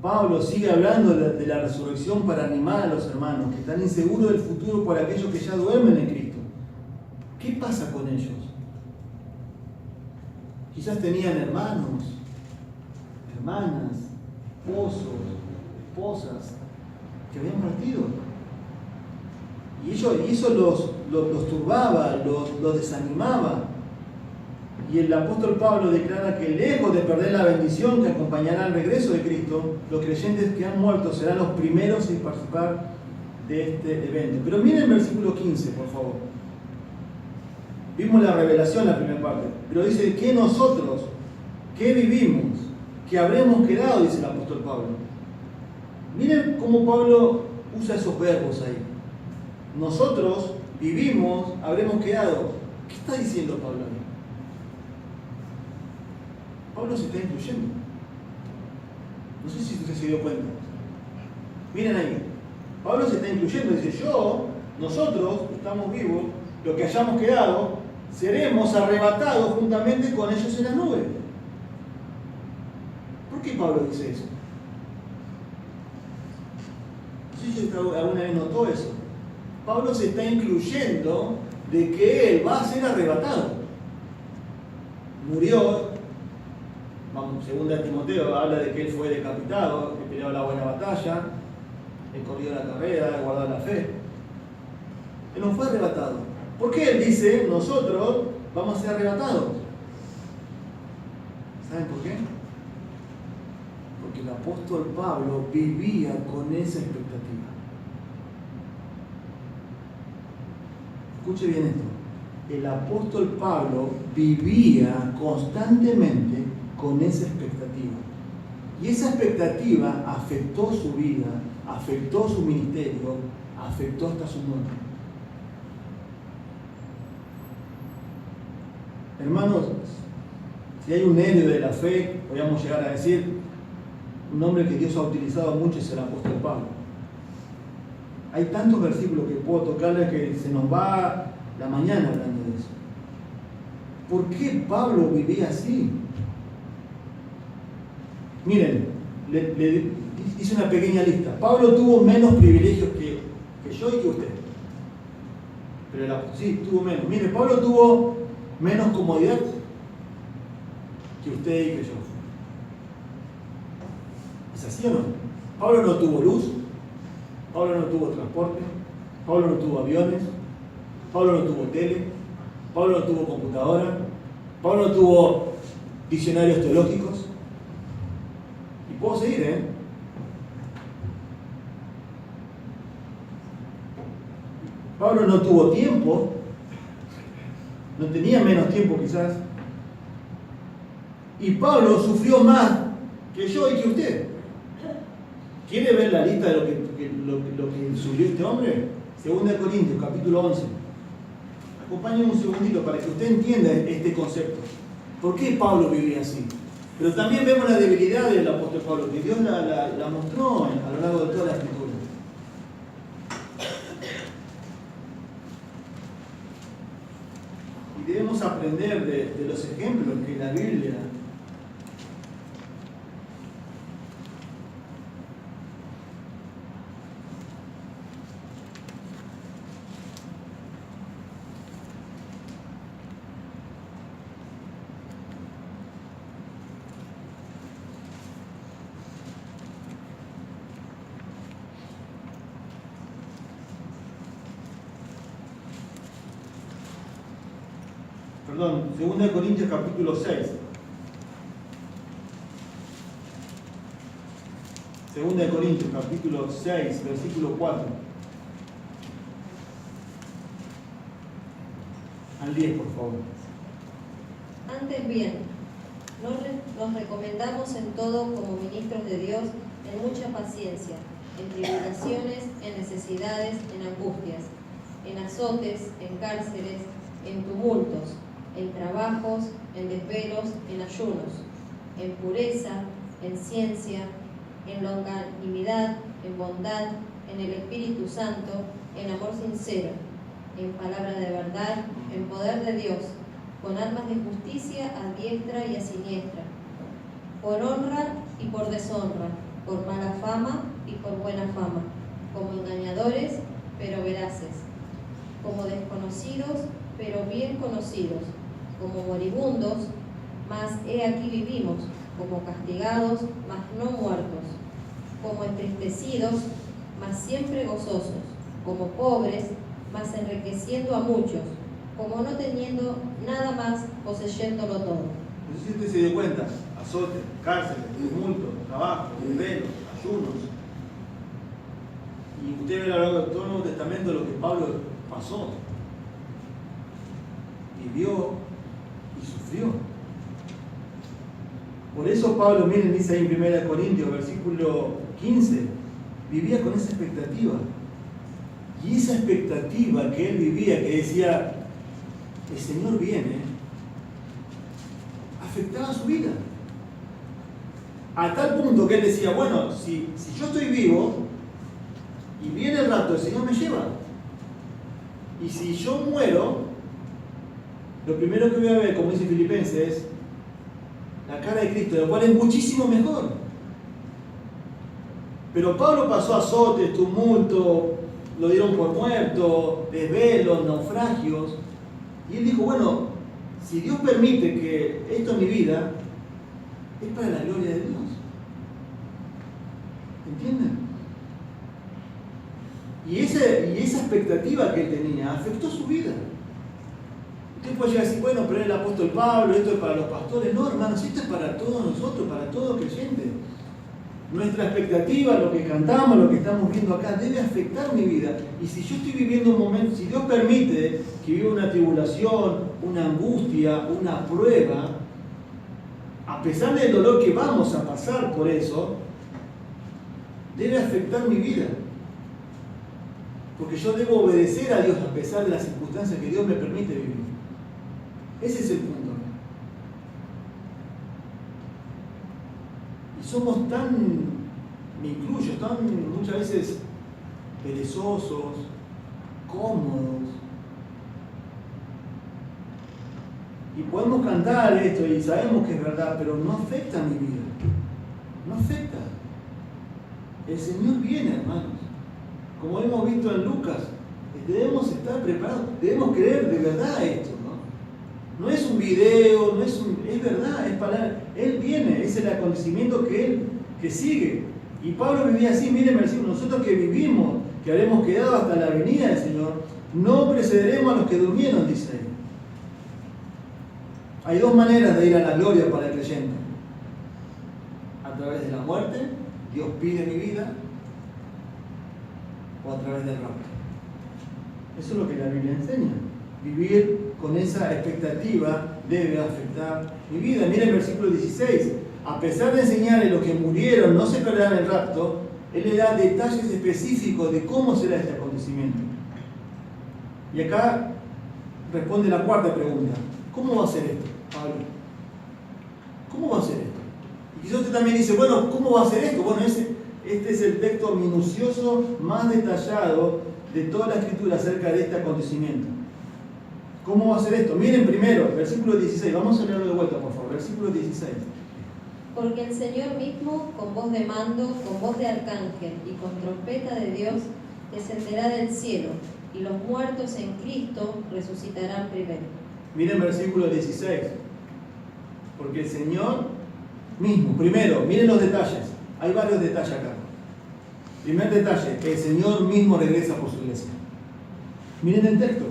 Pablo sigue hablando de la resurrección para animar a los hermanos que están inseguros del futuro por aquellos que ya duermen en Cristo. ¿Qué pasa con ellos? Quizás tenían hermanos, hermanas, esposos, esposas que habían partido. Y eso los turbaba, los desanimaba. Y el apóstol Pablo declara que lejos de perder la bendición que acompañará al regreso de Cristo, los creyentes que han muerto serán los primeros en participar de este evento. Pero miren el versículo 15, por favor. Vimos la revelación, la primera parte. Pero dice que nosotros, que vivimos, que habremos quedado, dice el apóstol Pablo. Miren cómo Pablo usa esos verbos ahí. Nosotros vivimos, habremos quedado. ¿Qué está diciendo Pablo ahí? Pablo se está incluyendo. No sé si usted se dio cuenta. Miren ahí. Pablo se está incluyendo. Dice, nosotros, estamos vivos, los que hayamos quedado, seremos arrebatados juntamente con ellos en la nube. ¿Por qué Pablo dice eso? No sé si usted alguna vez notó eso. Pablo se está incluyendo de que él va a ser arrebatado. Murió. Segunda Timoteo habla de que él fue decapitado, que peleó la buena batalla, él corrió la carrera, guardó la fe. Él no fue arrebatado. ¿Por qué él dice, nosotros vamos a ser arrebatados? ¿Saben por qué? Porque el apóstol Pablo vivía con esa expectativa. Escuche bien esto. El apóstol Pablo vivía constantemente con esa expectativa. Y esa expectativa afectó su vida, afectó su ministerio, afectó hasta su muerte. Hermanos, si hay un héroe de la fe, podríamos llegar a decir, un hombre que Dios ha utilizado mucho es el apóstol Pablo. Hay tantos versículos que puedo tocarle que se nos va la mañana hablando de eso. ¿Por qué Pablo vivía así? Miren, le hice una pequeña lista. Pablo tuvo menos privilegios que yo y que usted. Pero el apóstol sí tuvo menos. Mire, Pablo tuvo menos comodidad que usted y que yo. ¿Es así o no? Pablo no tuvo luz, Pablo no tuvo transporte, Pablo no tuvo aviones, Pablo no tuvo tele, Pablo no tuvo computadora, Pablo no tuvo diccionarios teológicos. Y puedo seguir, ¿eh? Pablo no tuvo tiempo, no tenía menos tiempo quizás. Y Pablo sufrió más que yo y que usted. ¿Quiere ver la lista de lo que sufrió este hombre? 2 Corintios, capítulo 11. Acompáñenme un segundito para que usted entienda este concepto. ¿Por qué Pablo vivía así? Pero también vemos la debilidad del apóstol Pablo, que Dios la mostró a lo largo de toda la Escritura. Y debemos aprender de los ejemplos que la Biblia Perdón, 2 Corintios capítulo 6. 2 Corintios capítulo 6, versículo 4. Al 10, por favor. Antes bien, nos recomendamos en todo como ministros de Dios en mucha paciencia, en tribulaciones, en necesidades, en angustias, en azotes, en cárceles, en tumultos, en trabajos, en desvelos, en ayunos, en pureza, en ciencia, en longanimidad, en bondad, en el Espíritu Santo, en amor sincero, en palabra de verdad, en poder de Dios, con armas de justicia a diestra y a siniestra, por honra y por deshonra, por mala fama y por buena fama, como engañadores, pero veraces, como desconocidos, pero bien conocidos, como moribundos, mas he aquí vivimos, como castigados, mas no muertos, como entristecidos, mas siempre gozosos, como pobres, mas enriqueciendo a muchos, como no teniendo nada más, poseyéndolo todo. No sé si usted se dio cuenta, azote, cárceles, tumulto, trabajo, desvelos, ayunos. Y usted ve a lo largo de todo el Nuevo Testamento lo que Pablo pasó, vivió y sufrió. Por eso Pablo, miren, dice ahí en 1 Corintios, versículo 15, vivía con esa expectativa. Y esa expectativa que él vivía, que decía, el Señor viene, afectaba su vida. A tal punto que él decía, bueno, si yo estoy vivo y viene el rato, el Señor me lleva. Y si yo muero, lo primero que voy a ver, como dice Filipenses, es la cara de Cristo, lo cual es muchísimo mejor. Pero Pablo pasó azotes, tumulto, lo dieron por muerto, desvelos, naufragios. Y él dijo, bueno, si Dios permite que esto en mi vida, es para la gloria de Dios. ¿Entienden? Y esa expectativa que él tenía afectó su vida. Usted puede llegar a decir, bueno, pero el apóstol Pablo, esto es para los pastores. No, hermanos, esto es para todos nosotros, para todo creyente. Nuestra expectativa, lo que cantamos, lo que estamos viendo acá, debe afectar mi vida. Y si yo estoy viviendo un momento, si Dios permite que viva una tribulación, una angustia, una prueba, a pesar del dolor que vamos a pasar por eso, debe afectar mi vida. Porque yo debo obedecer a Dios a pesar de las circunstancias que Dios me permite vivir. Ese es el punto. Y somos tan, me incluyo, tan muchas veces perezosos, cómodos. Y podemos cantar esto y sabemos que es verdad, pero no afecta a mi vida. No afecta. El Señor viene, hermanos. Como hemos visto en Lucas, debemos estar preparados, debemos creer de verdad esto, ¿no? No es un video, es verdad, es palabra. Él viene, es el acontecimiento que sigue. Y Pablo vivía así, miren, nosotros que vivimos, que habremos quedado hasta la venida del Señor, no precederemos a los que durmieron, dice él. Hay dos maneras de ir a la gloria para el creyente. A través de la muerte, Dios pide mi vida, o a través del rapto. Eso es lo que la Biblia enseña. Vivir con esa expectativa debe afectar mi vida. Miren el versículo 16. A pesar de enseñarle los que murieron no se perderán el rapto, él le da detalles específicos de cómo será este acontecimiento. Y acá responde la cuarta pregunta. ¿Cómo va a ser esto, Pablo? ¿Cómo va a ser esto? Y quizás usted también dice, bueno, ¿cómo va a ser esto? Bueno, este es el texto minucioso más detallado de toda la Escritura acerca de este acontecimiento. ¿Cómo va a ser esto? Miren primero, versículo 16. Vamos a leerlo de vuelta, por favor. Versículo 16. Porque el Señor mismo, con voz de mando, con voz de arcángel y con trompeta de Dios, descenderá del cielo, y los muertos en Cristo resucitarán primero. Miren versículo 16. Porque el Señor mismo, primero, miren los detalles. Hay varios detalles acá. Primer detalle, el Señor mismo regresa por su iglesia. Miren el texto.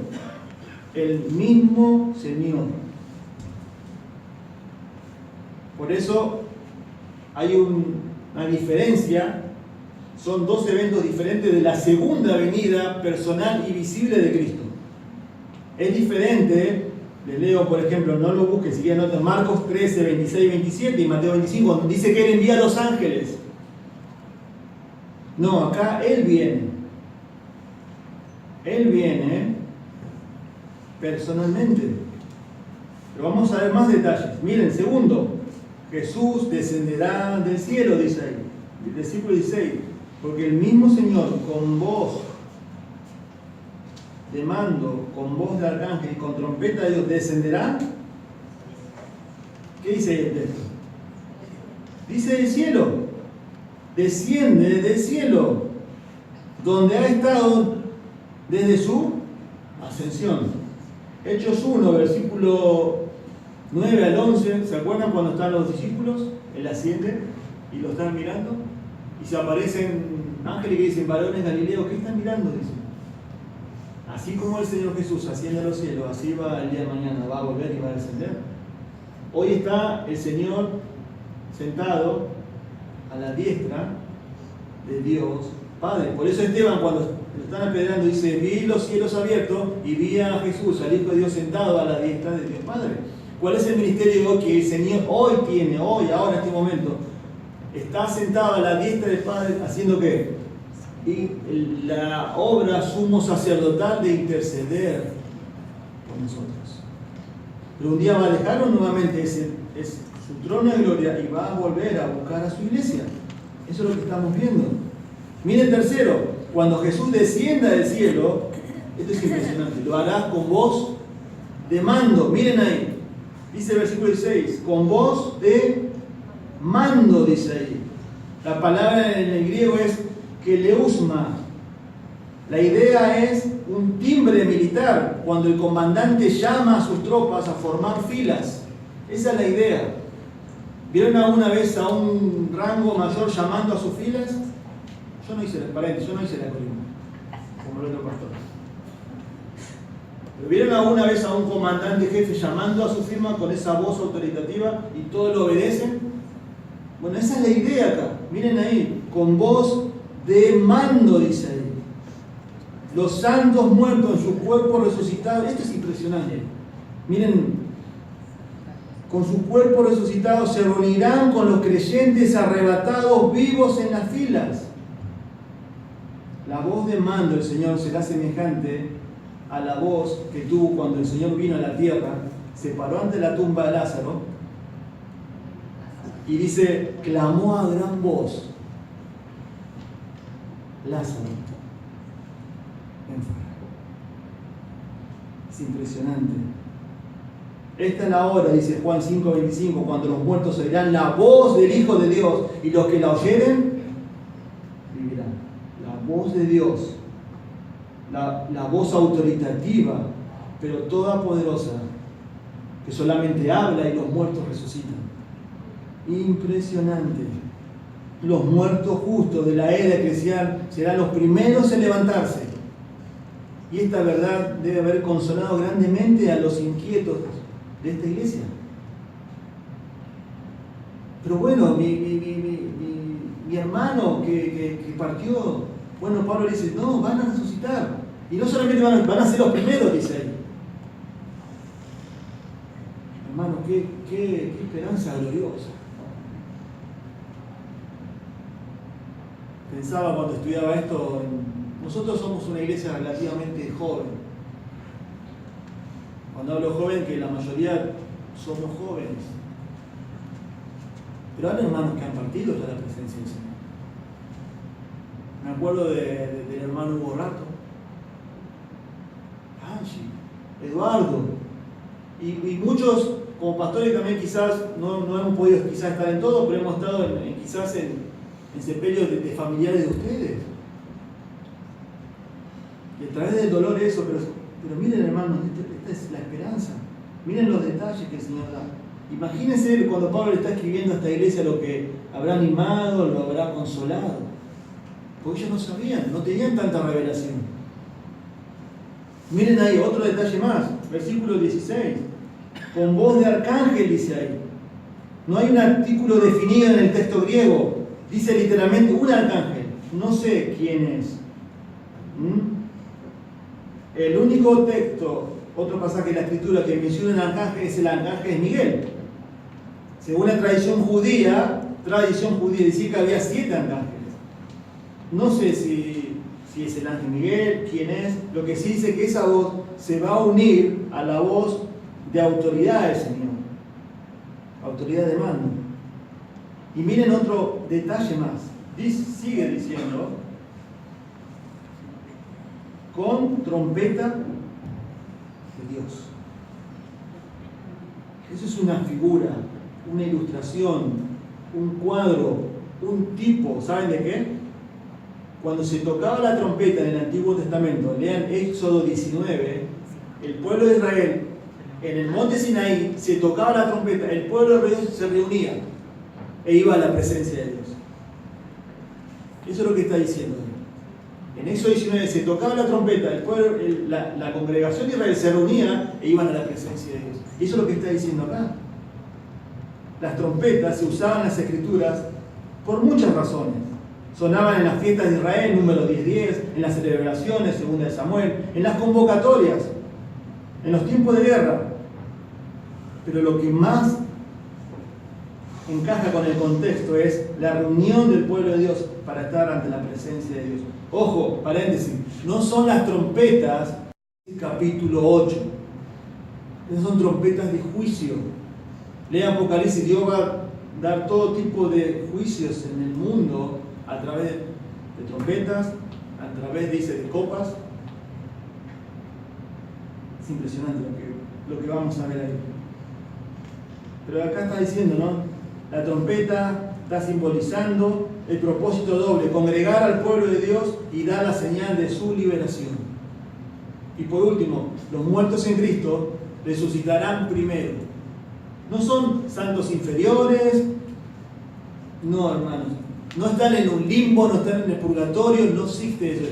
El mismo Señor. Por eso hay una diferencia. Son dos eventos diferentes de la segunda venida personal y visible de Cristo. Es diferente. Les leo, por ejemplo, no lo busquen, si quieren notas, Marcos 13, 26 y 27 y Mateo 25, donde dice que Él envía a los ángeles. No, acá Él viene. Él viene personalmente. Pero vamos a ver más detalles. Miren, segundo, Jesús descenderá del cielo, dice ahí. El versículo 16. Porque el mismo Señor, con voz de mando, con voz de arcángel y con trompeta de Dios, descenderá. ¿Qué dice el texto? Dice del cielo. Desciende del cielo, donde ha estado desde su ascensión. Hechos 1, versículo 9 al 11. ¿Se acuerdan cuando están los discípulos? Él asciende y lo están mirando. Y se aparecen ángeles que dicen, varones galileos, ¿qué están mirando? Dicen. Así como el Señor Jesús asciende a los cielos, así va el día de mañana, va a volver y va a descender. Hoy está el Señor sentado a la diestra de Dios Padre. Por eso Esteban, cuando lo están apedreando, dice, vi los cielos abiertos y vi a Jesús, al Hijo de Dios, sentado a la diestra de Dios Padre. ¿Cuál es el ministerio que el Señor hoy tiene, hoy, ahora, en este momento? Está sentado a la diestra del Padre, ¿haciendo qué? Y la obra sumo sacerdotal de interceder por nosotros. Pero un día va a dejarnos nuevamente es su trono de gloria y va a volver a buscar a su iglesia. Eso es lo que estamos viendo. Miren tercero, cuando Jesús descienda del cielo, esto es impresionante, lo hará con voz de mando. Miren ahí, dice el versículo 16, con voz de mando, dice ahí. La palabra en el griego es keleusma. La idea es un timbre militar, cuando el comandante llama a sus tropas a formar filas. Esa es la idea. ¿Vieron alguna vez a un rango mayor llamando a sus filas? Yo no hice la columna, como el otro pastor. ¿Pero vieron alguna vez a un comandante jefe llamando a su firma con esa voz autoritativa y todos lo obedecen? Bueno, esa es la idea acá. Miren ahí, con voz de mando, dice ahí. Los santos muertos en su cuerpo resucitado. Esto es impresionante. Miren, con su cuerpo resucitado se reunirán con los creyentes arrebatados vivos en las filas. La voz de mando del Señor será semejante a la voz que tuvo cuando el Señor vino a la tierra, se paró ante la tumba de Lázaro y dice, clamó a gran voz, Lázaro, ven fuera. Es impresionante. Esta es la hora, dice Juan 5:25, cuando los muertos oirán la voz del Hijo de Dios y los que la oyeren vivirán. La voz de Dios, la voz autoritativa, pero todopoderosa, que solamente habla y los muertos resucitan. Impresionante. Los muertos justos de la era eclesial serán los primeros en levantarse. Y esta verdad debe haber consolado grandemente a los inquietos de esta iglesia. Pero bueno, mi hermano que partió, bueno, Pablo le dice, no, van a resucitar. Y no solamente van a ser los primeros, dice ahí. Hermano, qué esperanza gloriosa. Pensaba cuando estudiaba esto, nosotros somos una iglesia relativamente joven. Cuando hablo joven, que la mayoría somos jóvenes. Pero hay hermanos que han partido ya la presencia del Señor. Me acuerdo del hermano Hugo Rato, Angie, Eduardo, y muchos como pastores también quizás no hemos podido quizás estar en todo, pero hemos estado quizás en sepelios de familiares de ustedes. Y a través del dolor eso, pero miren hermanos, esta es la esperanza. Miren los detalles que el Señor da. Imagínense cuando Pablo le está escribiendo a esta iglesia lo que habrá animado, lo habrá consolado. Porque ellos no sabían, no tenían tanta revelación. Miren ahí, otro detalle más, versículo 16. Con voz de arcángel dice ahí. No hay un artículo definido en el texto griego. Dice literalmente un arcángel. No sé quién es. El único texto, otro pasaje de la Escritura que menciona un arcángel es el arcángel de Miguel. Según la tradición judía decía que había 7 arcángeles. No sé si es el ángel Miguel, quién es. Lo que sí dice que esa voz se va a unir a la voz de autoridad del Señor. Autoridad de mando. Y miren otro detalle más. Sigue diciendo, con trompeta de Dios. Eso es una figura, una ilustración, un cuadro, un tipo. ¿Saben de qué? Cuando se tocaba la trompeta en el Antiguo Testamento, lean Éxodo 19, el pueblo de Israel, en el monte Sinaí, se tocaba la trompeta, el pueblo de Dios se reunía e iba a la presencia de Dios. Eso es lo que está diciendo. En Éxodo 19 se tocaba la trompeta, el pueblo, la congregación de Israel se reunía e iban a la presencia de Dios. Y eso es lo que está diciendo acá. Las trompetas se usaban en las Escrituras por muchas razones. Sonaban en las fiestas de Israel, número 10:10, en las celebraciones, segunda de Samuel, en las convocatorias, en los tiempos de guerra. Pero lo que más encaja con el contexto es la reunión del pueblo de Dios para estar ante la presencia de Dios. Ojo, paréntesis, no son las trompetas del capítulo 8. Esas son trompetas de juicio. Lea Apocalipsis, Dios va a dar todo tipo de juicios en el mundo a través de trompetas, a través, dice, de copas. Es impresionante lo que vamos a ver ahí. Pero acá está diciendo, ¿no? La trompeta está simbolizando el propósito doble, congregar al pueblo de Dios y dar la señal de su liberación. Y por último, los muertos en Cristo resucitarán primero. No son santos inferiores, no, hermanos. No están en un limbo, no están en el purgatorio, no existe eso.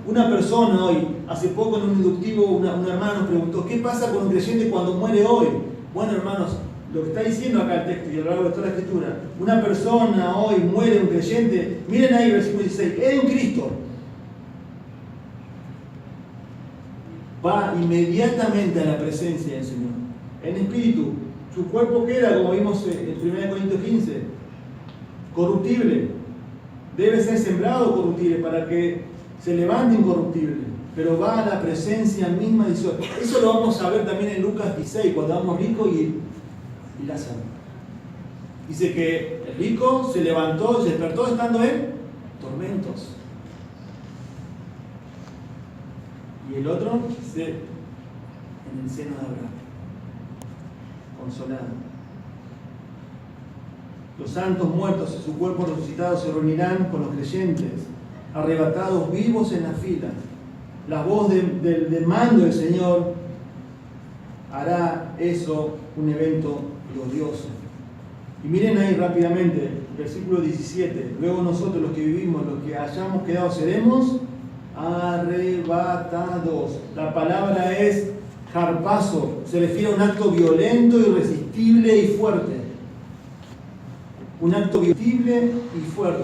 Una persona hoy, hace poco en un inductivo, un hermano preguntó, ¿qué pasa con un creyente cuando muere hoy? Bueno, hermanos, lo que está diciendo acá el texto y a lo largo de toda la Escritura, una persona hoy muere, un creyente, miren ahí versículo 16, en Cristo. Va inmediatamente a la presencia del Señor, en espíritu. Su cuerpo queda, como vimos en 1 Corintios 15, corruptible. Debe ser sembrado corruptible para que se levante incorruptible. Pero va a la presencia misma de Dios. Eso lo vamos a ver también en Lucas 16, cuando vamos rico y Lázaro. Dice que el rico se levantó, se despertó estando en tormentos. Y el otro en el seno de Abraham, consolado. Los santos muertos y su cuerpo resucitado se reunirán con los creyentes, arrebatados vivos en la fila. la voz del mando del Señor, hará eso un evento glorioso. Y miren ahí rápidamente, versículo 17. Luego nosotros, los que vivimos, los que hayamos quedado, seremos arrebatados. La palabra es harpazo, se refiere a un acto violento, irresistible y fuerte. Un acto irresistible y fuerte.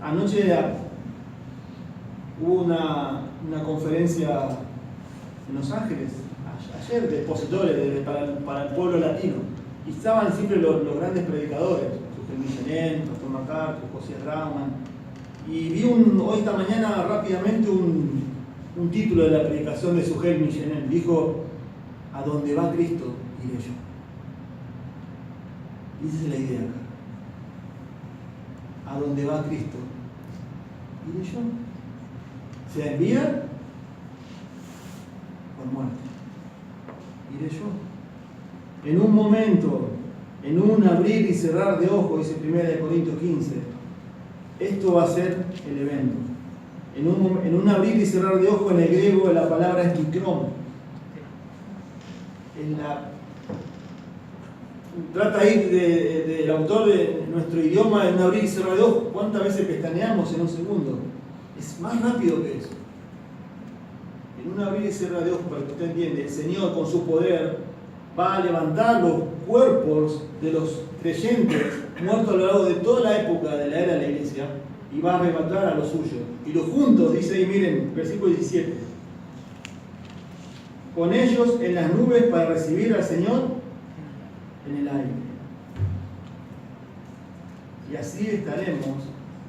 Anoche hubo una conferencia en Los Ángeles, ayer, de expositores para el pueblo latino. Y estaban siempre los grandes predicadores, Sujel Michenet, Pastor MacArthur, José Rauman. Y vi hoy esta mañana rápidamente un título de la predicación de Sujel Michenet. Dijo: a donde va Cristo, iré yo. Y esa es la idea acá. A donde va Cristo, iré yo. ¿Se envía? Por muerte. Iré yo. En un momento, en un abrir y cerrar de ojos, dice 1 Corintios 15, esto va a ser el evento. En un abrir y cerrar de ojos, en el griego la palabra es mikron. Trata ahí del autor de nuestro idioma, en un abrir y cerrar de ojos. ¿Cuántas veces pestañeamos en un segundo? Es más rápido que eso. En un abrir y cerrar de ojos, para que usted entienda, el Señor con su poder va a levantar los cuerpos de los creyentes muertos a lo largo de toda la época de la era de la iglesia y va a arrebatar a los suyos. Y los juntos, dice ahí, miren, versículo 17, con ellos en las nubes para recibir al Señor en el aire. Y así estaremos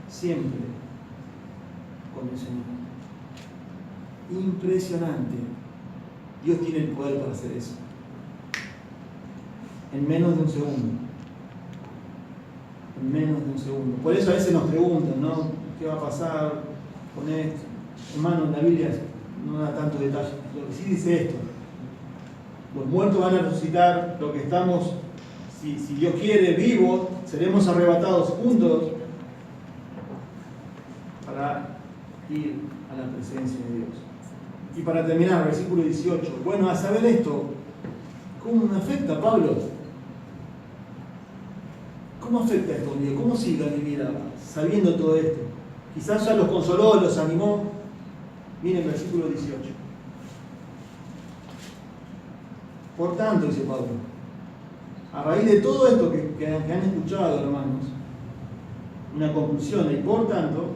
siempre con el Señor. Impresionante. Dios tiene el poder para hacer eso. En menos de un segundo. En menos de un segundo. Por eso a veces nos preguntan, ¿no? ¿Qué va a pasar con esto? Hermano, en la Biblia no da tantos detalles. Lo que sí dice esto: los muertos van a resucitar, lo que estamos, si Dios quiere, vivos, seremos arrebatados juntos para ir a la presencia de Dios. Y para terminar, versículo 18. Bueno, a saber esto, ¿cómo me afecta, Pablo? ¿Cómo afecta esto a mí? ¿Cómo sigue mi vida sabiendo todo esto? Quizás ya los consoló, los animó. Miren, versículo 18. Por tanto, dice Pablo, a raíz de todo esto que han escuchado, hermanos, una conclusión, y por tanto,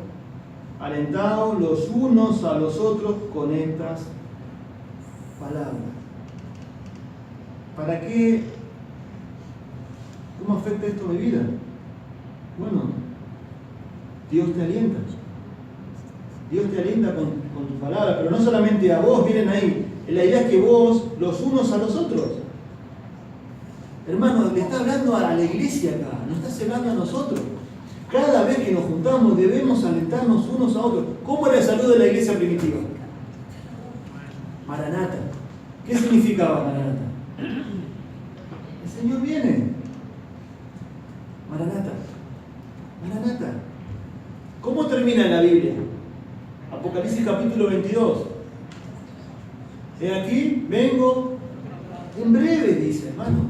alentados los unos a los otros con estas palabras. ¿Para qué? ¿Cómo afecta esto a mi vida? Bueno, Dios te alienta. Dios te alienta con tu palabra, pero no solamente a vos, miren ahí, la idea es que vos, los unos a los otros. Hermano, le está hablando a la iglesia acá, no estás hablando a nosotros. Cada vez que nos juntamos debemos alentarnos unos a otros. ¿Cómo era el saludo de la iglesia primitiva? Maranata. ¿Qué significaba Maranata? El Señor viene. Maranata. Maranata. ¿Cómo termina en la Biblia? Apocalipsis capítulo 22. He aquí, vengo en breve, dice, hermanos.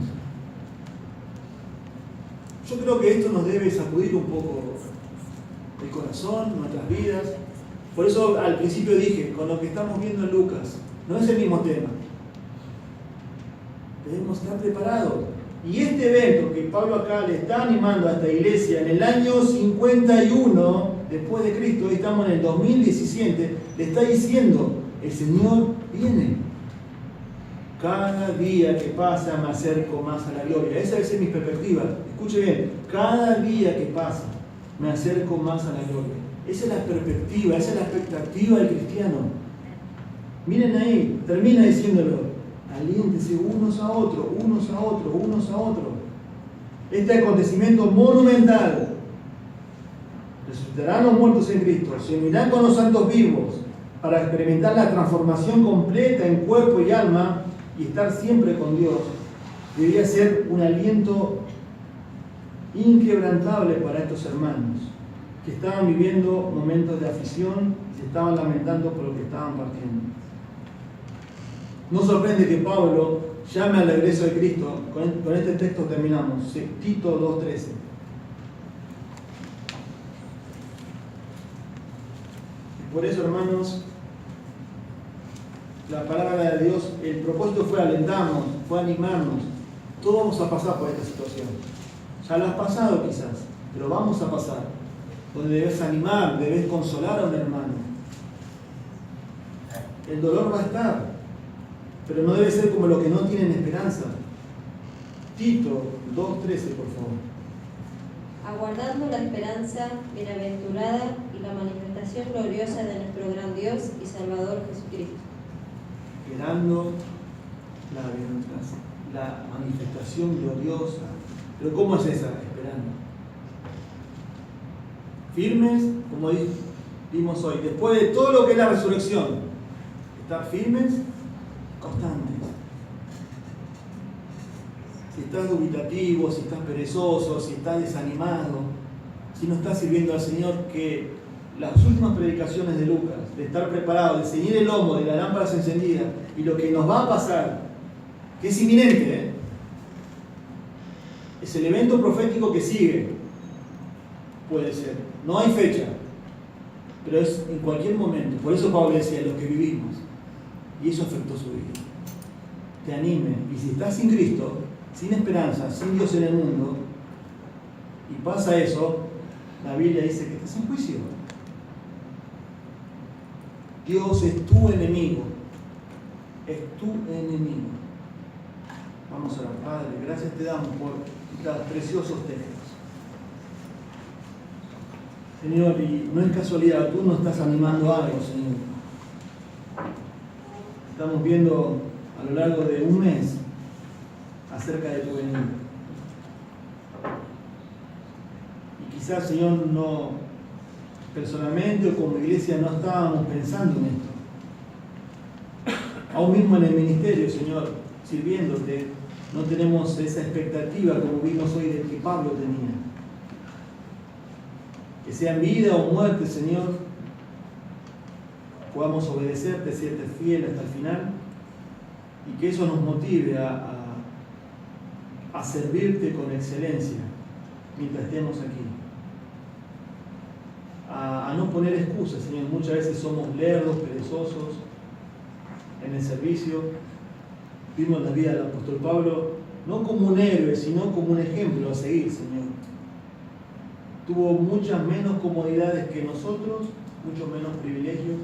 Yo creo que esto nos debe sacudir un poco el corazón, nuestras vidas. Por eso al principio dije, con lo que estamos viendo en Lucas, no es el mismo tema. Debemos estar preparados. Y este evento que Pablo acá le está animando a esta iglesia en el año 51 después de Cristo, hoy estamos en el 2017, le está diciendo, el Señor viene. Cada día que pasa me acerco más a la gloria. Esa es mi perspectiva. Escuche bien, cada día que pasa me acerco más a la gloria. Esa es la perspectiva, esa es la expectativa del cristiano. Miren ahí, termina diciéndolo. Aliéntese unos a otros, unos a otros, unos a otros. Este acontecimiento monumental. Resucitarán los muertos en Cristo, se unirán con los santos vivos para experimentar la transformación completa en cuerpo y alma y estar siempre con Dios. Debería ser un aliento inquebrantable para estos hermanos. que estaban viviendo momentos de aflicción y se estaban lamentando por lo que estaban partiendo. No sorprende que Pablo llame al regreso de Cristo. Con este texto terminamos. Tito 2:13. Y por eso, hermanos, la palabra de Dios, el propósito fue alentarnos, fue animarnos. Todos vamos a pasar por esta situación. Ya la has pasado quizás, pero vamos a pasar. Donde debes animar, debes consolar a un hermano. El dolor va a estar, pero no debe ser como los que no tienen esperanza. Tito 2:13, por favor. Aguardando la esperanza bienaventurada y la manifestación gloriosa de nuestro gran Dios y Salvador Jesucristo. Esperando la manifestación gloriosa. Pero ¿cómo es esa? Esperando. Firmes, como vimos hoy, después de todo lo que es la resurrección, estar firmes, constantes. Si estás dubitativo, si estás perezoso, si estás desanimado, si no estás sirviendo al Señor, que las últimas predicaciones de Lucas, de estar preparado, de ceñir el lomo, de las lámparas encendidas, y lo que nos va a pasar, que es inminente, es el evento profético que sigue, puede ser. No hay fecha, pero es en cualquier momento. Por eso Pablo decía, los que vivimos, y eso afectó su vida. Te anime, y si estás sin Cristo, sin esperanza, sin Dios en el mundo, y pasa eso, la Biblia dice que estás en juicio. Dios es tu enemigo. Es tu enemigo. Vamos a orar. Padre, gracias te damos por estos preciosos textos. Señor, y no es casualidad, tú nos estás animando a algo, Señor. Estamos viendo a lo largo de un mes acerca de tu venida. Y quizás, Señor, no, personalmente o como iglesia no estábamos pensando en esto. Aún mismo en el ministerio, Señor, sirviéndote, no tenemos esa expectativa como vimos hoy de que Pablo tenía. Que sea en vida o muerte, Señor, podamos obedecerte, serte fiel hasta el final, y que eso nos motive a servirte con excelencia mientras estemos aquí. A no poner excusas, Señor. Muchas veces somos lerdos, perezosos en el servicio. Vimos la vida del apóstol Pablo no como un héroe, sino como un ejemplo a seguir, Señor. Tuvo muchas menos comodidades que nosotros, mucho menos privilegios,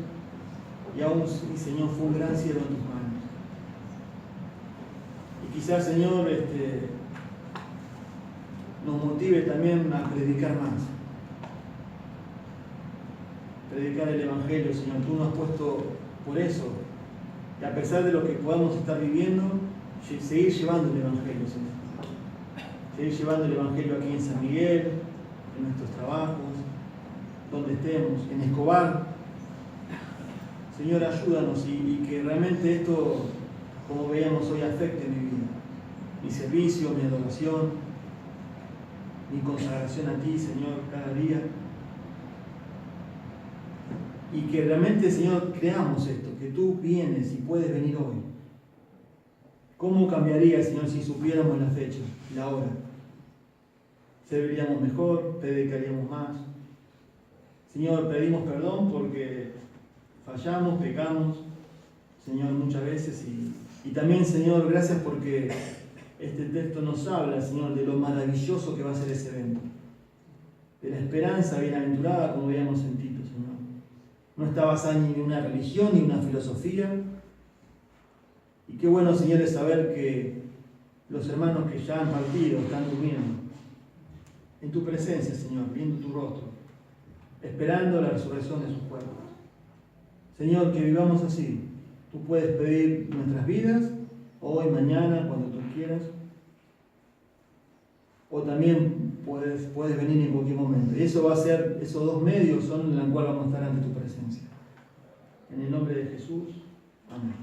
y aún así, Señor, fue un gran cielo en tus manos. Y quizás, Señor, nos motive también a predicar más. Predicar el Evangelio, Señor. Tú nos has puesto por eso. Y a pesar de lo que podamos estar viviendo, seguir llevando el Evangelio, Señor. Seguir llevando el Evangelio aquí en San Miguel, en nuestros trabajos, donde estemos, en Escobar. Señor, ayúdanos y que realmente esto, como veíamos hoy, afecte mi vida. Mi servicio, mi adoración, mi consagración a ti, Señor, cada día. Y que realmente, Señor, creamos esto, que tú vienes y puedes venir hoy. ¿Cómo cambiaría, Señor, si supiéramos la fecha, la hora? Serviríamos mejor, predicaríamos más. Señor, pedimos perdón porque fallamos, pecamos, Señor, muchas veces. Y también, Señor, gracias porque este texto nos habla, Señor, de lo maravilloso que va a ser ese evento. De la esperanza bienaventurada, como veíamos en Tito, Señor. No está basada ni en una religión ni en una filosofía. Y qué bueno, Señor, es saber que los hermanos que ya han partido están durmiendo en tu presencia, Señor, viendo tu rostro, esperando la resurrección de sus cuerpos. Señor, que vivamos así. Tú puedes pedir nuestras vidas, hoy, mañana, cuando tú quieras. O también puedes venir en cualquier momento. Y eso va a ser, esos dos medios son en los cuales vamos a estar ante tu presencia. En el nombre de Jesús. Amén.